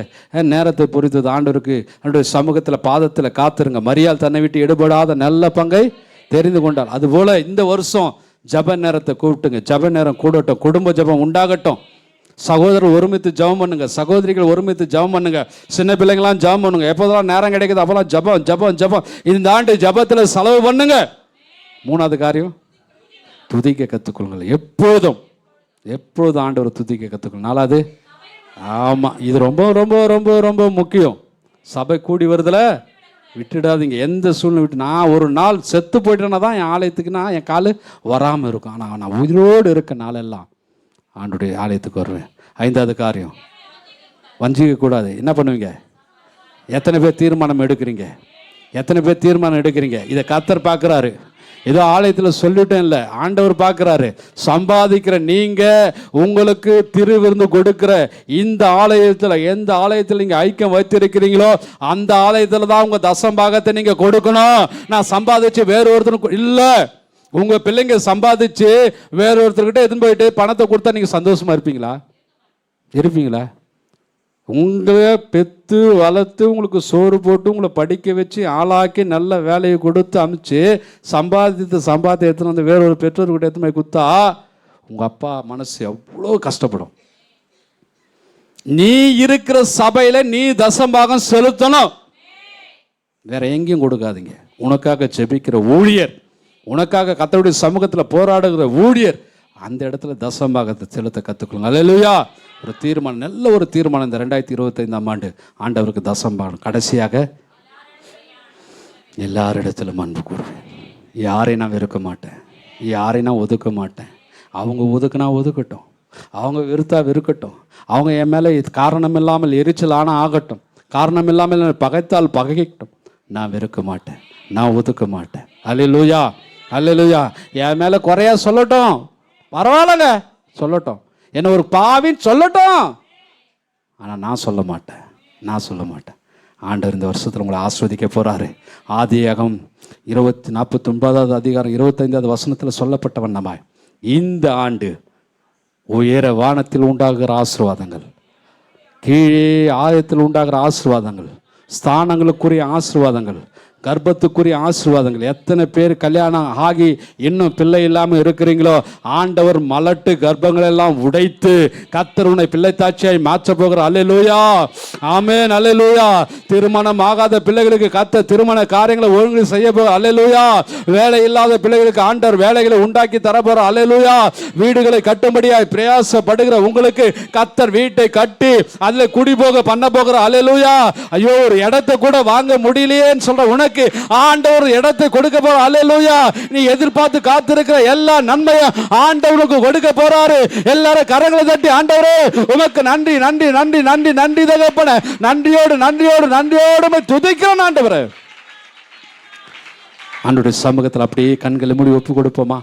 நேரத்தை பொறுத்தது. ஆண்டவருக்கு அவருடைய சமூகத்தில் பாதத்தில் காத்துருங்க. மரியாள் தன்னை விட்டு எடுபடாத நல்ல பங்கை தெரிந்து கொண்டாள். அதுபோல் இந்த வருஷம் ஜப நேரத்தை கூப்பிட்டுங்க. ஜப நேரம் கூடட்டும், குடும்ப ஜபம் உண்டாகட்டும். சகோதரர் ஒருமித்து ஜபம் பண்ணுங்க, சகோதரிகள் ஒருமித்து ஜபம் பண்ணுங்க, சின்ன பிள்ளைங்களாம் ஜபம் பண்ணுங்க. எப்போதெல்லாம் நேரம் கிடைக்குது அப்போல்லாம் ஜபம் ஜபம் ஜபம். இந்த ஆண்டு ஜபத்தில் செலவு பண்ணுங்க. மூணாவது காரியம், துதிக்க கற்றுக்கொள்ளுங்கள். எப்பொழுதும் ஆண்டவர் துதிக்க கற்றுக்கணும். நாலாவது, ஆமாம், இது ரொம்ப ரொம்ப ரொம்ப ரொம்ப முக்கியம். சபை கூடி வருதுல விட்டுடாதீங்க. எந்த சூழ்நிலை விட்டு, நான் ஒரு நாள் செத்து போயிட்டேன்னா தான் என் ஆலயத்துக்குன்னா என் கால் வராமல் இருக்கும். ஆனால் நான் உயிரோடு இருக்க நாளெல்லாம் ஆண்டுடைய ஆலயத்துக்கு வருவேன். ஐந்தாவது காரியம், வஞ்சிக்கக்கூடாது. என்ன பண்ணுவீங்க? எத்தனை பேர் தீர்மானம் எடுக்கிறீங்க? இதை கர்த்தர் பார்க்குறாரு. ஏதோ ஆலயத்தில் சொல்லிட்டேன் இல்லை, ஆண்டவர் பார்க்குறாரு. சம்பாதிக்கிற நீங்கள் உங்களுக்கு திருவிருந்து கொடுக்குற இந்த ஆலயத்தில், எந்த ஆலயத்தில் நீங்கள் ஐக்கியம் வைத்திருக்கிறீங்களோ அந்த ஆலயத்தில் தான் உங்கள் தசம்பாகத்தை நீங்கள் கொடுக்கணும். நான் சம்பாதிச்சு வேறு ஒருத்தருக்கு இல்லை. உங்கள் பிள்ளைங்க சம்பாதிச்சு வேறு ஒருத்தர்கிட்ட எதுன்னு போயிட்டு பணத்தை கொடுத்தா நீங்கள் சந்தோஷமாக இருப்பீங்களா? உங்களை பெற்று வளர்த்து உங்களுக்கு சோறு போட்டு உங்களை படிக்க வச்சு ஆளாக்கி நல்ல வேலையை கொடுத்து அனுப்பிச்சு சம்பாதித்து எடுத்துன்னு வந்து வேற ஒரு பெற்றோர்கிட்ட எடுத்து போய் கொடுத்தா உங்கள் அப்பா மனசு எவ்வளோ கஷ்டப்படும். நீ இருக்கிற சபையில் நீ தசம்பாகம் செலுத்தணும், வேற எங்கேயும் கொடுக்காதீங்க. உனக்காக ஜெபிக்கிற ஊழியர், உனக்காக கர்த்தருடைய சமூகத்தில் போராடுகிற ஊழியர், அந்த இடத்துல தசம்பாகத்தை செலுத்த கற்றுக்கொள்ளுங்க. அல்லேலூயா. ஒரு தீர்மானம், நல்ல ஒரு தீர்மானம். இந்த 2025ஆம் ஆண்டு ஆண்டவருக்கு தசம்பாகம். கடைசியாக, எல்லாரிடத்திலும் அன்பு கூறுவேன். யாரையும் நான் வெறுக்க மாட்டேன், யாரையும் நான் ஒதுக்க மாட்டேன். அவங்க ஒதுக்குனா ஒதுக்கட்டும், அவங்க வெறுத்தா வெறுக்கட்டும், அவங்க என் மேலே காரணம் இல்லாமல் எரிச்சல் ஆனால் ஆகட்டும். காரணம் இல்லாமல் என்னை பகைத்தால் பகைக்கட்டும், நான் வெறுக்க மாட்டேன், நான் ஒதுக்க மாட்டேன். அல்லேலூயா, அல்லேலூயா. என் மேலே குறையா சொல்லட்டும், பரவாயில்லங்க, சொல்லட்டும். என்ன ஒரு பாவின்னு சொல்லட்டும், ஆனால் நான் சொல்ல மாட்டேன், நான் சொல்ல மாட்டேன். ஆண்டவர் இந்த வருஷத்தில் உங்களை ஆஸ்வதிக்க போகிறாரு. ஆதியாகமம் 49 அதிகாரம் 25வது வசனத்தில் சொல்லப்பட்டவன் நம்ம இந்த ஆண்டு உயர வானத்தில் உண்டாகிற ஆசீர்வாதங்கள், கீழே ஆயத்தில் உண்டாகிற ஆசீர்வாதங்கள், ஸ்தானங்களுக்குரிய ஆசீர்வாதங்கள், கர்ப்பத்துக்குரிய ஆசீர்வாதங்கள். எத்தனை பேர் கல்யாணம் ஆகி இன்னும் பிள்ளை இல்லாமல் இருக்கிறீங்களோ, ஆண்டவர் மலட்டு கர்ப்பங்கள் எல்லாம் உடைத்து கர்த்தர் உன்னை பிள்ளை தாட்சியாய் மாற்ற போகிற. அல்லேலூயா, ஆமென், அல்லேலூயா. திருமணம் ஆகாத பிள்ளைகளுக்கு கர்த்தர் திருமண காரியங்களை ஒழுங்கு செய்ய போகிற. அல்லேலூயா. வேலை இல்லாத பிள்ளைகளுக்கு ஆண்டவர் வேலைகளை உண்டாக்கி தர போகிற. அல்லேலூயா. வீடுகளை கட்டும்படியாய் பிரயாசப்படுகிற உங்களுக்கு கர்த்தர் வீட்டை கட்டி அதில் குடி போக பண்ண போகிற. அல்லேலூயா. ஐயோ, ஒரு இடத்தை கூட வாங்க முடியலையேன்னு சொல்ற உனக்கு ஆண்டவர் இடத்தை கொடுக்க போற. அல்லேலூயா. நீ எதிர்பார்த்து காத்திருக்கிற எல்லா நன்மையும் ஆண்டவருக்கு கொடுக்க போறாரு. எல்லாரும் கரங்களை தட்டி, ஆண்டவரே உமக்கு நன்றி, நன்றி, நன்றி, நன்றி, நன்றி தகப்பனே, நன்றியோடு நன்றியோடு நன்றியோடு துதிக்கிறோம் ஆண்டவரே. ஆண்டவருடைய சமூகத்தில் அப்படியே கண்களை மூடி ஒப்பு கொடுப்போமா?